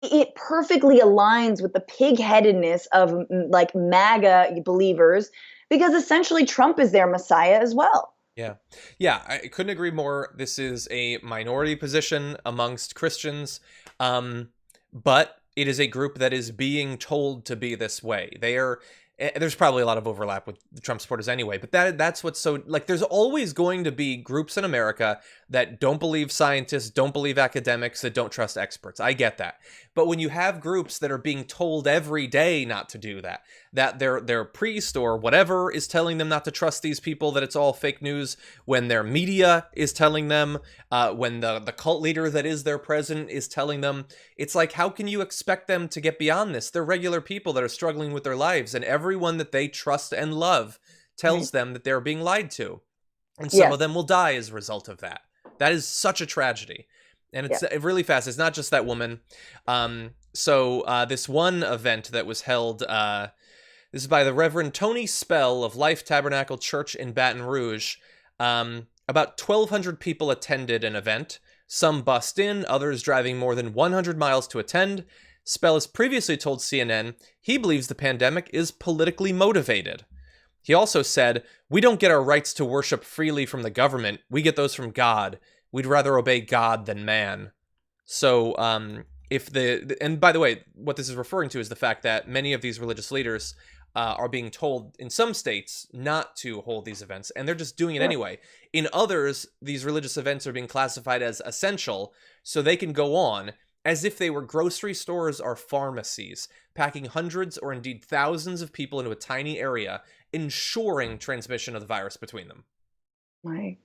it perfectly aligns with the pig-headedness of like MAGA believers, because essentially Trump is their Messiah as well. Yeah, I couldn't agree more. This is a minority position amongst Christians, but it is a group that is being told to be this way. There's probably a lot of overlap with the Trump supporters anyway, but that's what's so, like, there's always going to be groups in America that don't believe scientists, don't believe academics, that don't trust experts. I get that. But when you have groups that are being told every day not to do that, that their priest or whatever is telling them not to trust these people, that it's all fake news, when their media is telling them, when the cult leader that is their president is telling them, it's like, how can you expect them to get beyond this? They're regular people that are struggling with their lives, and everyone that they trust and love tells them that they're being lied to. And some of them will die as a result of that. That is such a tragedy. And it's really fast. It's not just that woman. So this one event that was held, this is by the Reverend Tony Spell of Life Tabernacle Church in Baton Rouge. About 1,200 people attended an event. Some bussed in, others driving more than 100 miles to attend. Spell has previously told CNN he believes the pandemic is politically motivated. He also said, "We don't get our rights to worship freely from the government. We get those from God. We'd rather obey God than man." So, and by the way, what this is referring to is the fact that many of these religious leaders are being told in some states not to hold these events, and they're just doing it anyway. In others, these religious events are being classified as essential, so they can go on as if they were grocery stores or pharmacies, packing hundreds or indeed thousands of people into a tiny area, ensuring transmission of the virus between them. My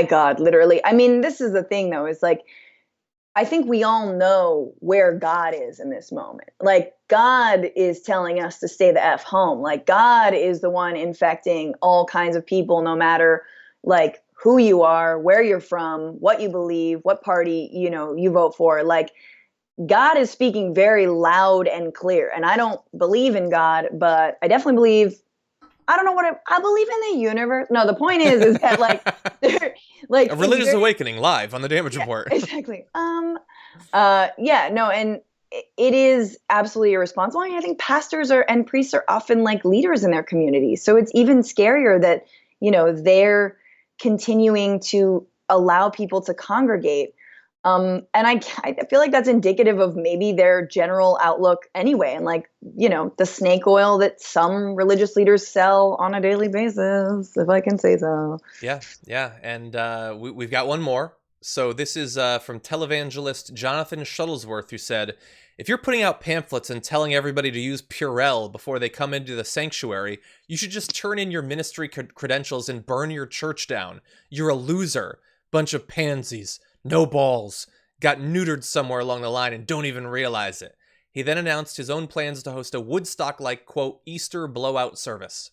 God, literally. I mean, this is the thing, though, is like, I think we all know where God is in this moment. Like, God is telling us to stay the F home. Like, God is the one infecting all kinds of people, no matter like who you are, where you're from, what you believe, what party, you vote for. Like, God is speaking very loud and clear. And I don't believe in God, but I definitely believe, I don't know what I believe in the universe. No, the point is that like a religious awakening live on the Damage Report. Exactly. And it is absolutely irresponsible. I mean, I think pastors and priests are often like leaders in their communities. So it's even scarier that, they're continuing to allow people to congregate. And I feel like that's indicative of maybe their general outlook anyway. And like, the snake oil that some religious leaders sell on a daily basis, if I can say so. Yeah. And we've got one more. So this is from televangelist Jonathan Shuttlesworth, who said, "If you're putting out pamphlets and telling everybody to use Purell before they come into the sanctuary, you should just turn in your ministry credentials and burn your church down. You're a loser. Bunch of pansies. No balls. Got neutered somewhere along the line and don't even realize it." He then announced his own plans to host a Woodstock-like, quote, Easter blowout service.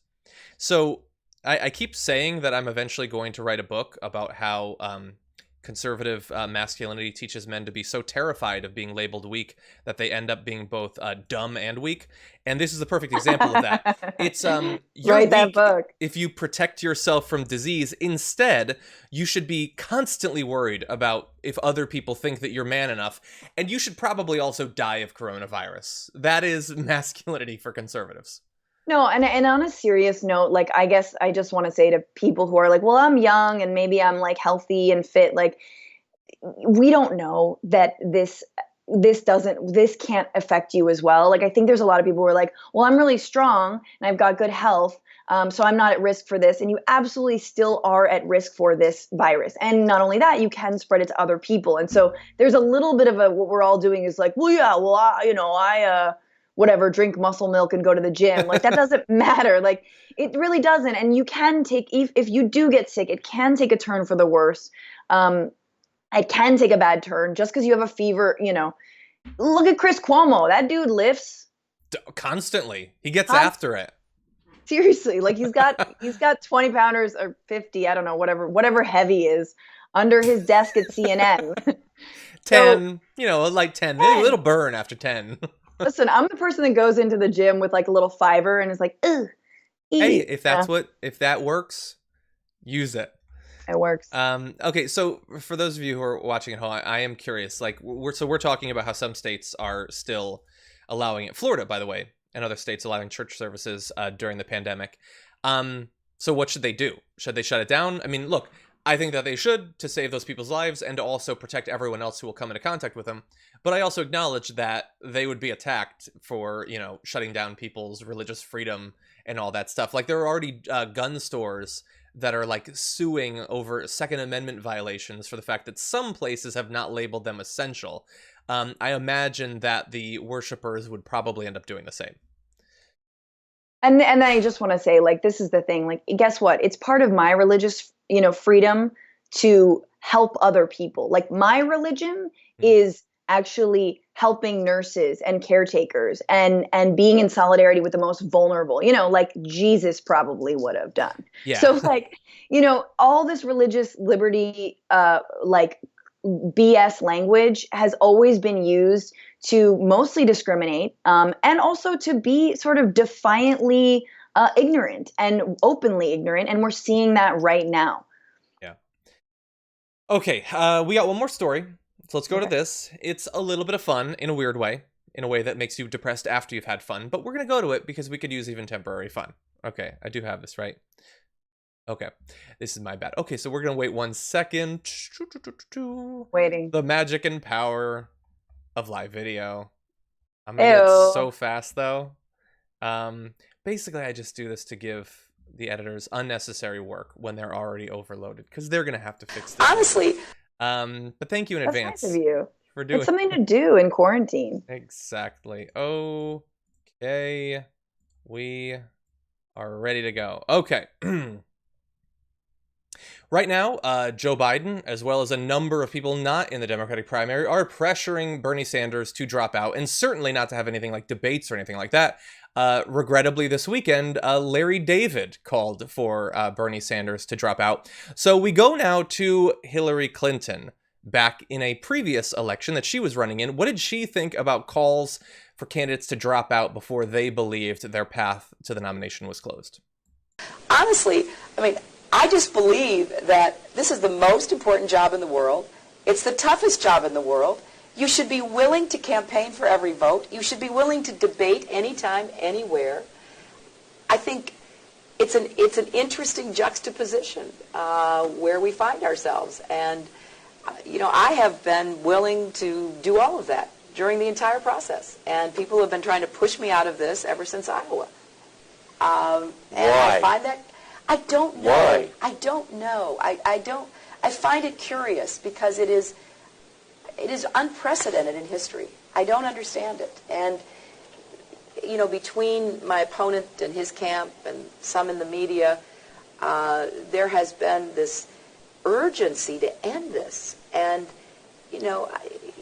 So I keep saying that I'm eventually going to write a book about how conservative masculinity teaches men to be so terrified of being labeled weak that they end up being both dumb and weak. And this is a perfect example of that. It's you're Write that weak book. if you protect yourself from disease. Instead, you should be constantly worried about if other people think that you're man enough. And you should probably also die of coronavirus. That is masculinity for conservatives. No, and on a serious note, like, I guess I just want to say to people who are like, well, I'm young and maybe I'm like healthy and fit, like, we don't know that this can't affect you as well. Like, I think there's a lot of people who are like, well, I'm really strong and I've got good health, so I'm not at risk for this. And you absolutely still are at risk for this virus. And not only that, you can spread it to other people. And so there's a little bit of what we're all doing is like, well, yeah, well, I whatever, drink muscle milk and go to the gym. Like, that doesn't matter. Like, it really doesn't. And you can take, if you do get sick, it can take a turn for the worse. It can take a bad turn just because you have a fever. Look at Chris Cuomo. That dude lifts constantly. He gets after it. Seriously, like, he's got 20 pounders or 50, I don't know, whatever heavy is under his desk at CNN. 10, like 10. Maybe a little burn after 10. Listen, I'm the person that goes into the gym with like a little fiver and is like, ugh. Hey, if that works, use it. It works. Okay, so for those of you who are watching at home, I am curious. Like, we're talking about how some states are still allowing it. Florida, by the way, and other states allowing church services during the pandemic. So what should they do? Should they shut it down? I mean, look, I think that they should, to save those people's lives and to also protect everyone else who will come into contact with them. But I also acknowledge that they would be attacked for, shutting down people's religious freedom and all that stuff. Like, there are already gun stores that are like suing over Second Amendment violations for the fact that some places have not labeled them essential. I imagine that the worshipers would probably end up doing the same. And I just want to say, like, this is the thing. Like, guess what? It's part of my religious, freedom to help other people. Like, my religion is actually helping nurses and caretakers and being in solidarity with the most vulnerable, like Jesus probably would have done. Yeah. So, like, all this religious liberty, like, BS language has always been used to mostly discriminate, and also to be sort of defiantly ignorant and openly ignorant. And we're seeing that right now. Yeah. Okay. We got one more story. So let's go to this. It's a little bit of fun in a weird way, in a way that makes you depressed after you've had fun. But we're going to go to it because we could use even temporary fun. Okay. I do have this, right? Okay. This is my bad. Okay. So we're going to wait 1 second. Waiting. The magic and power of live video. I'm going to get so fast, though. Basically, I just do this to give the editors unnecessary work when they're already overloaded, because they're going to have to fix this. Honestly. But thank you in advance. Nice of you. For doing it's something to do in quarantine. Exactly. Okay. We are ready to go. Okay. Right now, Joe Biden, as well as a number of people not in the Democratic primary, are pressuring Bernie Sanders to drop out, and certainly not to have anything like debates or anything like that. Regrettably, this weekend, Larry David called for Bernie Sanders to drop out. So we go now to Hillary Clinton, back in a previous election that she was running in. What did she think about calls for candidates to drop out before they believed their path to the nomination was closed? Honestly, I just believe that this is the most important job in the world. It's the toughest job in the world. You should be willing to campaign for every vote. You should be willing to debate anytime, anywhere. I think it's an interesting juxtaposition where we find ourselves. And, I have been willing to do all of that during the entire process. And people have been trying to push me out of this ever since Iowa. And I find that... I don't know. Why? I don't know. I find it curious because it is unprecedented in history. I don't understand it. And, between my opponent and his camp and some in the media, there has been this urgency to end this. And,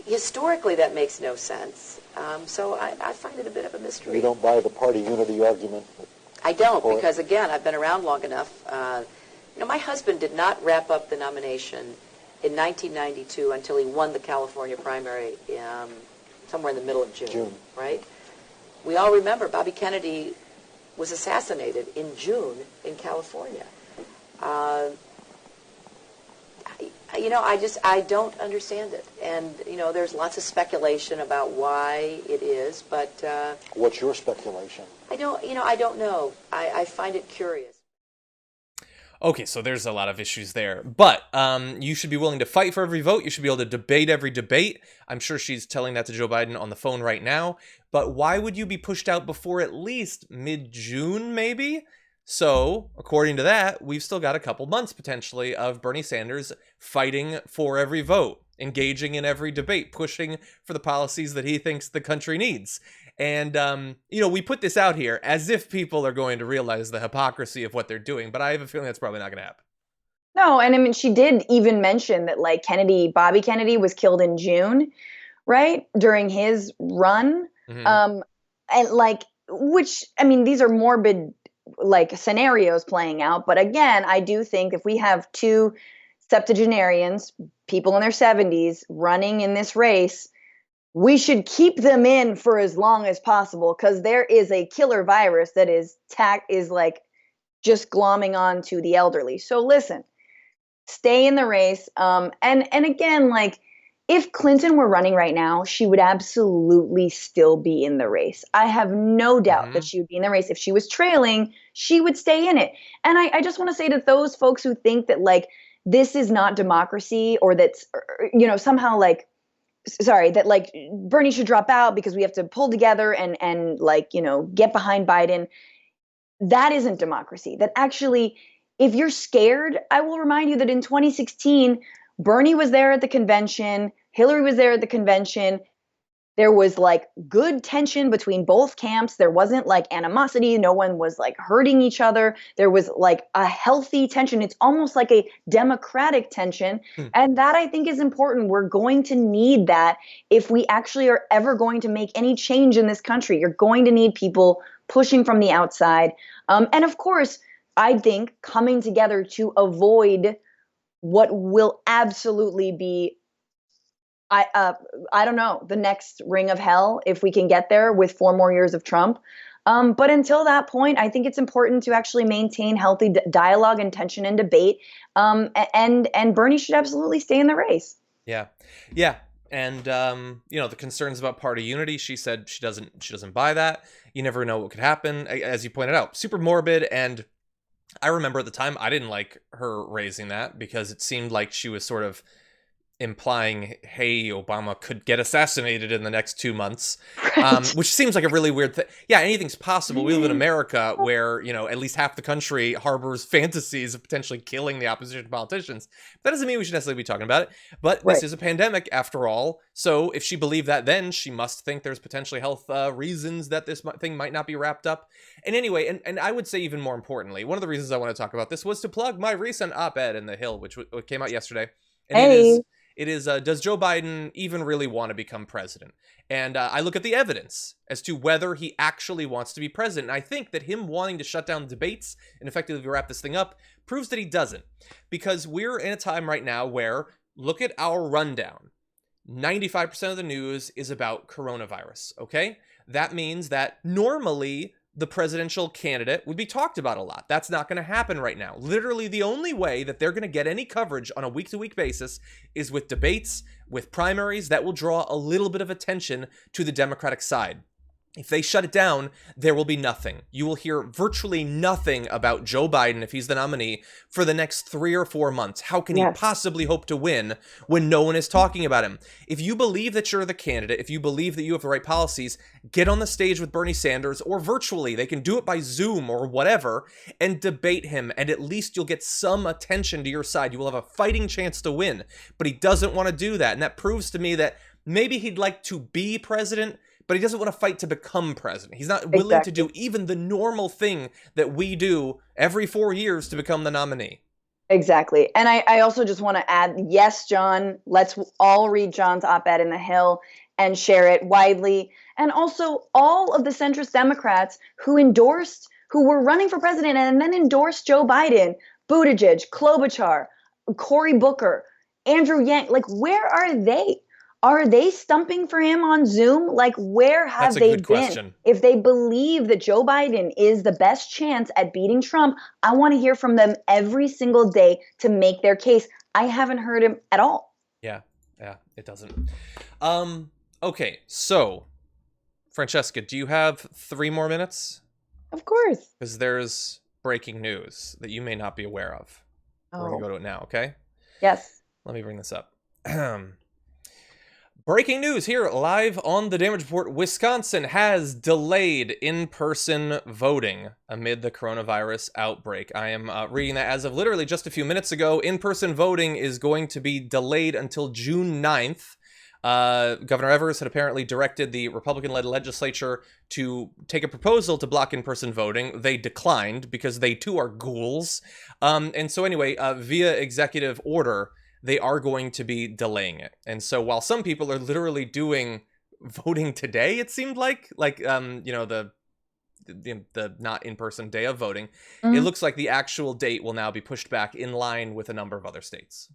historically that makes no sense. So I find it a bit of a mystery. You don't buy the party unity argument? I don't, because again, I've been around long enough. My husband did not wrap up the nomination in 1992 until he won the California primary somewhere in the middle of June, right? We all remember Bobby Kennedy was assassinated in June in California. I don't understand it. And, there's lots of speculation about why it is, but... What's your speculation? I don't know. I find it curious. Okay, so there's a lot of issues there. But you should be willing to fight for every vote. You should be able to debate every debate. I'm sure she's telling that to Joe Biden on the phone right now. But why would you be pushed out before at least mid-June, maybe? So, according to that, we've still got a couple months, potentially, of Bernie Sanders fighting for every vote, engaging in every debate, pushing for the policies that he thinks the country needs. And, we put this out here as if people are going to realize the hypocrisy of what they're doing, but I have a feeling that's probably not going to happen. No, and I mean, she did even mention that, Bobby Kennedy was killed in June, right, during his run. Mm-hmm. These are morbid scenarios playing out. But again, I do think if we have two septuagenarians, people in their 70s, running in this race, we should keep them in for as long as possible, because there is a killer virus that is just glomming on to the elderly. So listen, stay in the race. And again, if Clinton were running right now, she would absolutely still be in the race. I have no doubt that she would be in the race. If she was trailing, she would stay in it. And I just want to say to those folks who think that this is not democracy, or that's, somehow that Bernie should drop out because we have to pull together and get behind Biden. That isn't democracy. That actually, if you're scared, I will remind you that in 2016, Bernie was there at the convention. Hillary was there at the convention. There was good tension between both camps. There wasn't animosity. No one was hurting each other. There was a healthy tension. It's almost like a democratic tension. And that, I think, is important. We're going to need that if we actually are ever going to make any change in this country. You're going to need people pushing from the outside. And of course, I think coming together to avoid what will absolutely be, I don't know, the next ring of hell, if we can get there with 4 more years of Trump. But until that point, I think it's important to actually maintain healthy dialogue and tension and debate. And Bernie should absolutely stay in the race. Yeah. And the concerns about party unity, she said she doesn't buy that. You never know what could happen, as you pointed out. Super morbid. And I remember at the time I didn't like her raising that, because it seemed like she was sort of implying, hey, Obama could get assassinated in the next 2 months, which seems like a really weird thing. Yeah, anything's possible. We live in America where, at least half the country harbors fantasies of potentially killing the opposition politicians. That doesn't mean we should necessarily be talking about it. But This is a pandemic, after all. So if she believed that then, she must think there's potentially health reasons that this thing might not be wrapped up. And anyway, and I would say even more importantly, one of the reasons I want to talk about this was to plug my recent op-ed in The Hill, which came out yesterday. And It is, does Joe Biden even really want to become president? And I look at the evidence as to whether he actually wants to be president. And I think that him wanting to shut down debates and effectively wrap this thing up proves that he doesn't. Because we're in a time right now where, look at our rundown. 95% of the news is about coronavirus, okay? That means that normally the presidential candidate would be talked about a lot. That's not going to happen right now. Literally, the only way that they're going to get any coverage on a week-to-week basis is with debates, with primaries that will draw a little bit of attention to the Democratic side. If they shut it down, there will be nothing. You will hear virtually nothing about Joe Biden, if he's the nominee, for the next 3 or 4 months. How can he possibly hope to win when no one is talking about him? If you believe that you're the candidate, if you believe that you have the right policies, get on the stage with Bernie Sanders, or virtually. They can do it by Zoom or whatever, and debate him, and at least you'll get some attention to your side. You will have a fighting chance to win. But he doesn't want to do that, and that proves to me that maybe he'd like to be president, but he doesn't want to fight to become president. He's not willing to do even the normal thing that we do every 4 years to become the nominee. Exactly. And I also just want to add, yes, John, let's all read John's op-ed in The Hill and share it widely. And also all of the centrist Democrats who endorsed, who were running for president and then endorsed Joe Biden, Buttigieg, Klobuchar, Cory Booker, Andrew Yang, like, where are they? Are they stumping for him on Zoom? Like, where have they been? Question. If they believe that Joe Biden is the best chance at beating Trump, I want to hear from them every single day to make their case. I haven't heard him at all. Yeah, it doesn't. Okay, so, Francesca, do you have 3 more minutes? Of course. Because there's breaking news that you may not be aware of. We're going to go to it now, okay? Yes. Let me bring this up. Breaking news here, live on the Damage Report. Wisconsin has delayed in-person voting amid the coronavirus outbreak. I am reading that as of literally just a few minutes ago. In-person voting is going to be delayed until June 9th. Governor Evers had apparently directed the Republican-led legislature to take a proposal to block in-person voting. They declined because they too are ghouls. And so anyway, via executive order, they are going to be delaying it. And so while some people are literally doing voting today, it seemed like the not in-person day of voting, it looks like the actual date will now be pushed back in line with a number of other states.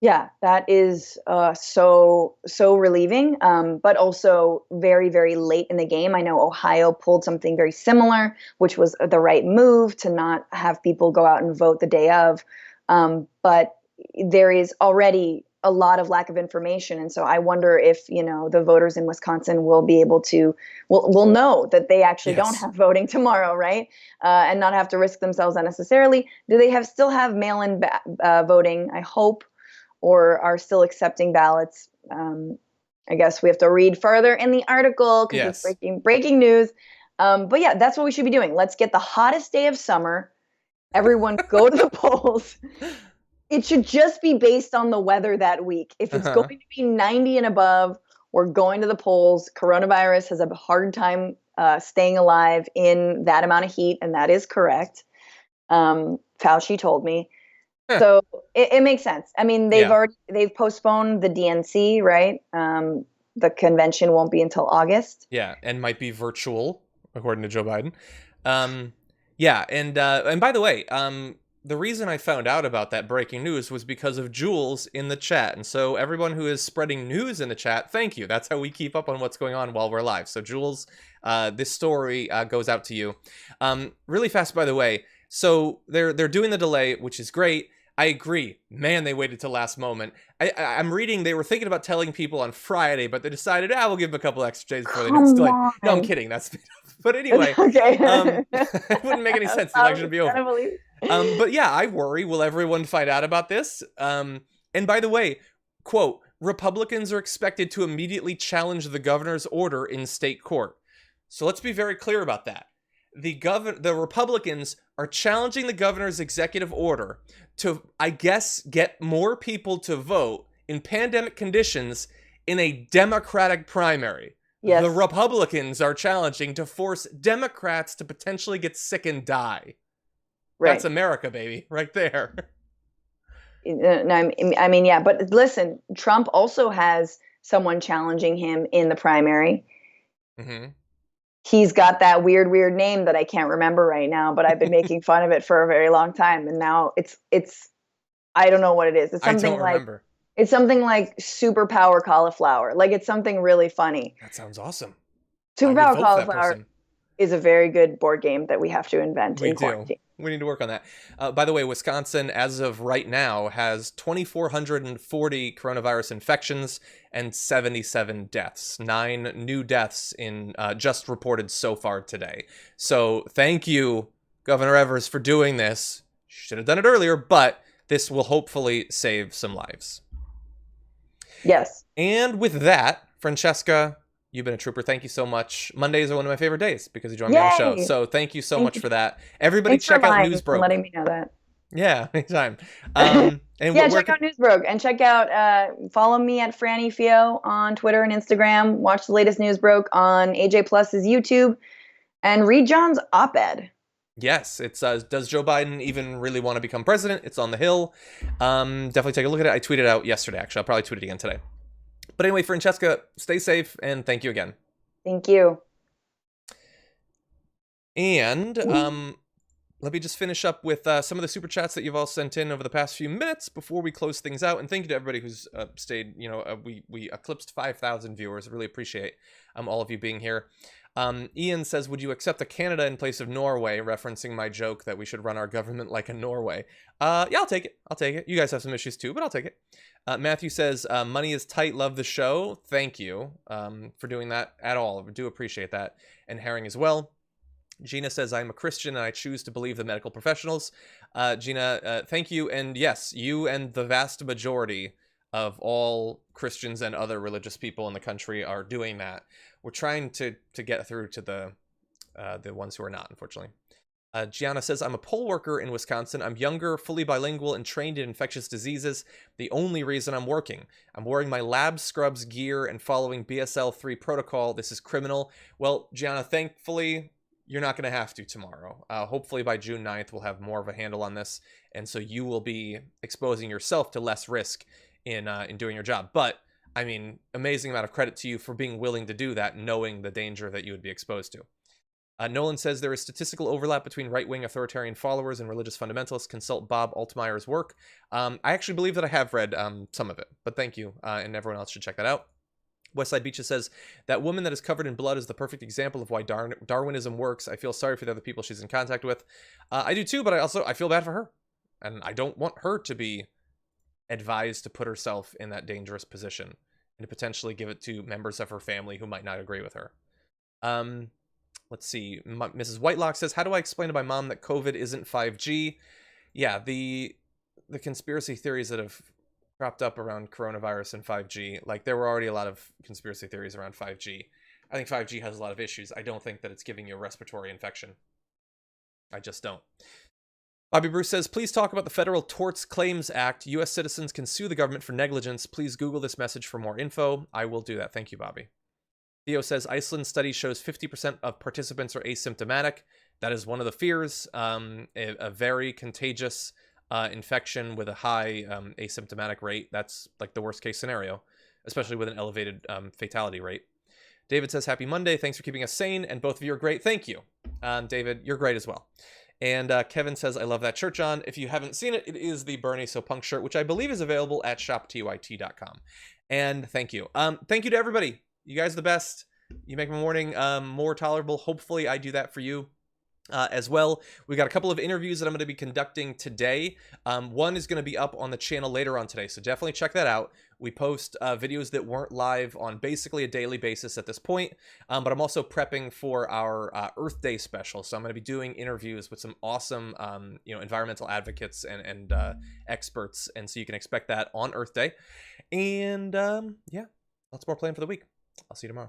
Yeah, that is so relieving, but also very, very late in the game. I know Ohio pulled something very similar, which was the right move to not have people go out and vote the day of. But there is already a lot of lack of information. And so I wonder if, the voters in Wisconsin will be able to, will know that they actually don't have voting tomorrow, right? And not have to risk themselves unnecessarily. Do they still have mail-in voting, I hope, or are still accepting ballots? I guess we have to read further in the article because it's breaking news. But yeah, that's what we should be doing. Let's get the hottest day of summer. Everyone go to the polls. It should just be based on the weather that week. If it's going to be 90 and above, we're going to the polls. Coronavirus has a hard time staying alive in that amount of heat, and that is correct. Fauci told me. So it makes sense. I mean, they've postponed the DNC, right? The convention won't be until August. Yeah, and might be virtual, according to Joe Biden. And by the way, the reason I found out about that breaking news was because of Jules in the chat. And so everyone who is spreading news in the chat, thank you. That's how we keep up on what's going on while we're live. So Jules, this story goes out to you. Really fast, by the way. So they're doing the delay, which is great. I agree. Man, they waited till last moment. I'm reading they were thinking about telling people on Friday, but they decided, we'll give them a couple extra days before they know it's delayed. No, I'm kidding. But anyway, it wouldn't make any sense. The election would be over. But yeah, I worry. Will everyone find out about this? And by the way, quote, Republicans are expected to immediately challenge the governor's order in state court. So let's be very clear about that. The Republicans are challenging the governor's executive order to, I guess, get more people to vote in pandemic conditions in a Democratic primary. Yes. The Republicans are challenging to force Democrats to potentially get sick and die. Right. That's America, baby, right there. I mean, yeah, but listen, Trump also has someone challenging him in the primary. Mm-hmm. He's got that weird name that I can't remember right now, but I've been making fun of it for a very long time. And now it's I don't know what it is. It's something remember. It's something like superpower cauliflower. Like, it's something really funny. That sounds awesome. Superpower cauliflower is a very good board game that we have to invent in quarantine. We need to work on that. By the way, Wisconsin, as of right now, has 2,440 coronavirus infections and 77 deaths. 9 new deaths in just reported so far today. So thank you, Governor Evers, for doing this. Should have done it earlier, but this will hopefully save some lives. Yes. And with that, Francesca, you've been a trooper. Thank you so much. Mondays are one of my favorite days because you joined me on the show. So thank you so much for that. Everybody check out Newsbroke. Letting me know that. Yeah, anytime. Check out Newsbroke and check out, follow me at Franny Fio on Twitter and Instagram. Watch the latest Newsbroke on AJ Plus's YouTube and read John's op-ed. Yes, it's does Joe Biden even really want to become president? It's on the Hill. Definitely take a look at it. I tweeted out yesterday, actually. I'll probably tweet it again today. But anyway, Francesca, stay safe, and thank you again. Thank you. And let me just finish up with some of the super chats that you've all sent in over the past few minutes before we close things out. And thank you to everybody who's stayed. You know, we eclipsed 5,000 viewers. I really appreciate all of you being here. Ian says, would you accept a Canada in place of Norway, referencing my joke that we should run our government like a Norway? Yeah, I'll take it. I'll take it. You guys have some issues too, but I'll take it. Matthew says, money is tight. Love the show. Thank you for doing that at all. I do appreciate that. And Herring as well. Gina says, I'm a Christian and I choose to believe the medical professionals. Gina, thank you. And yes, you and the vast majority of all Christians and other religious people in the country are doing that. We're trying to get through to the ones who are not, unfortunately. Gianna says, I'm a poll worker in Wisconsin. I'm younger, fully bilingual, and trained in infectious diseases. The only reason I'm working. I'm wearing my lab scrubs gear and following BSL-3 protocol. This is criminal. Well, Gianna, thankfully, you're not going to have to tomorrow. Hopefully by June 9th, we'll have more of a handle on this. And so you will be exposing yourself to less risk in doing your job. But, I mean, amazing amount of credit to you for being willing to do that, knowing the danger that you would be exposed to. Nolan says there is statistical overlap between right-wing authoritarian followers and religious fundamentalists. Consult Bob Altmaier's work. I actually believe that I have read some of it, but thank you, and everyone else should check that out. Westside Beaches says, that woman that is covered in blood is the perfect example of why Darwinism works. I feel sorry for the other people she's in contact with. I do too, but I feel bad for her. And I don't want her to be advised to put herself in that dangerous position and to potentially give it to members of her family who might not agree with her. Let's see. Mrs. Whitelock says, how do I explain to my mom that COVID isn't 5G? Yeah, the conspiracy theories that have cropped up around coronavirus and 5G, like there were already a lot of conspiracy theories around 5G. I think 5G has a lot of issues. I don't think that it's giving you a respiratory infection. I just don't. Bobby Bruce says, please talk about the Federal Torts Claims Act. U.S. citizens can sue the government for negligence. Please Google this message for more info. I will do that. Thank you, Bobby. Theo says, Iceland study shows 50% of participants are asymptomatic. That is one of the fears. A very contagious infection with a high asymptomatic rate. That's like the worst case scenario, especially with an elevated fatality rate. David says, happy Monday. Thanks for keeping us sane. And both of you are great. Thank you. David, you're great as well. And Kevin says, I love that shirt, John. If you haven't seen it, it is the Bernie So Punk shirt, which I believe is available at shoptyt.com. And thank you. Thank you to everybody. You guys are the best. You make my morning more tolerable. Hopefully I do that for you as well. We got a couple of interviews that I'm going to be conducting today. One is going to be up on the channel later on today, so definitely check that out. We post videos that weren't live on basically a daily basis at this point, but I'm also prepping for our Earth Day special, so I'm going to be doing interviews with some awesome environmental advocates and experts, and so you can expect that on Earth Day. And yeah, lots more planned for the week. I'll see you tomorrow.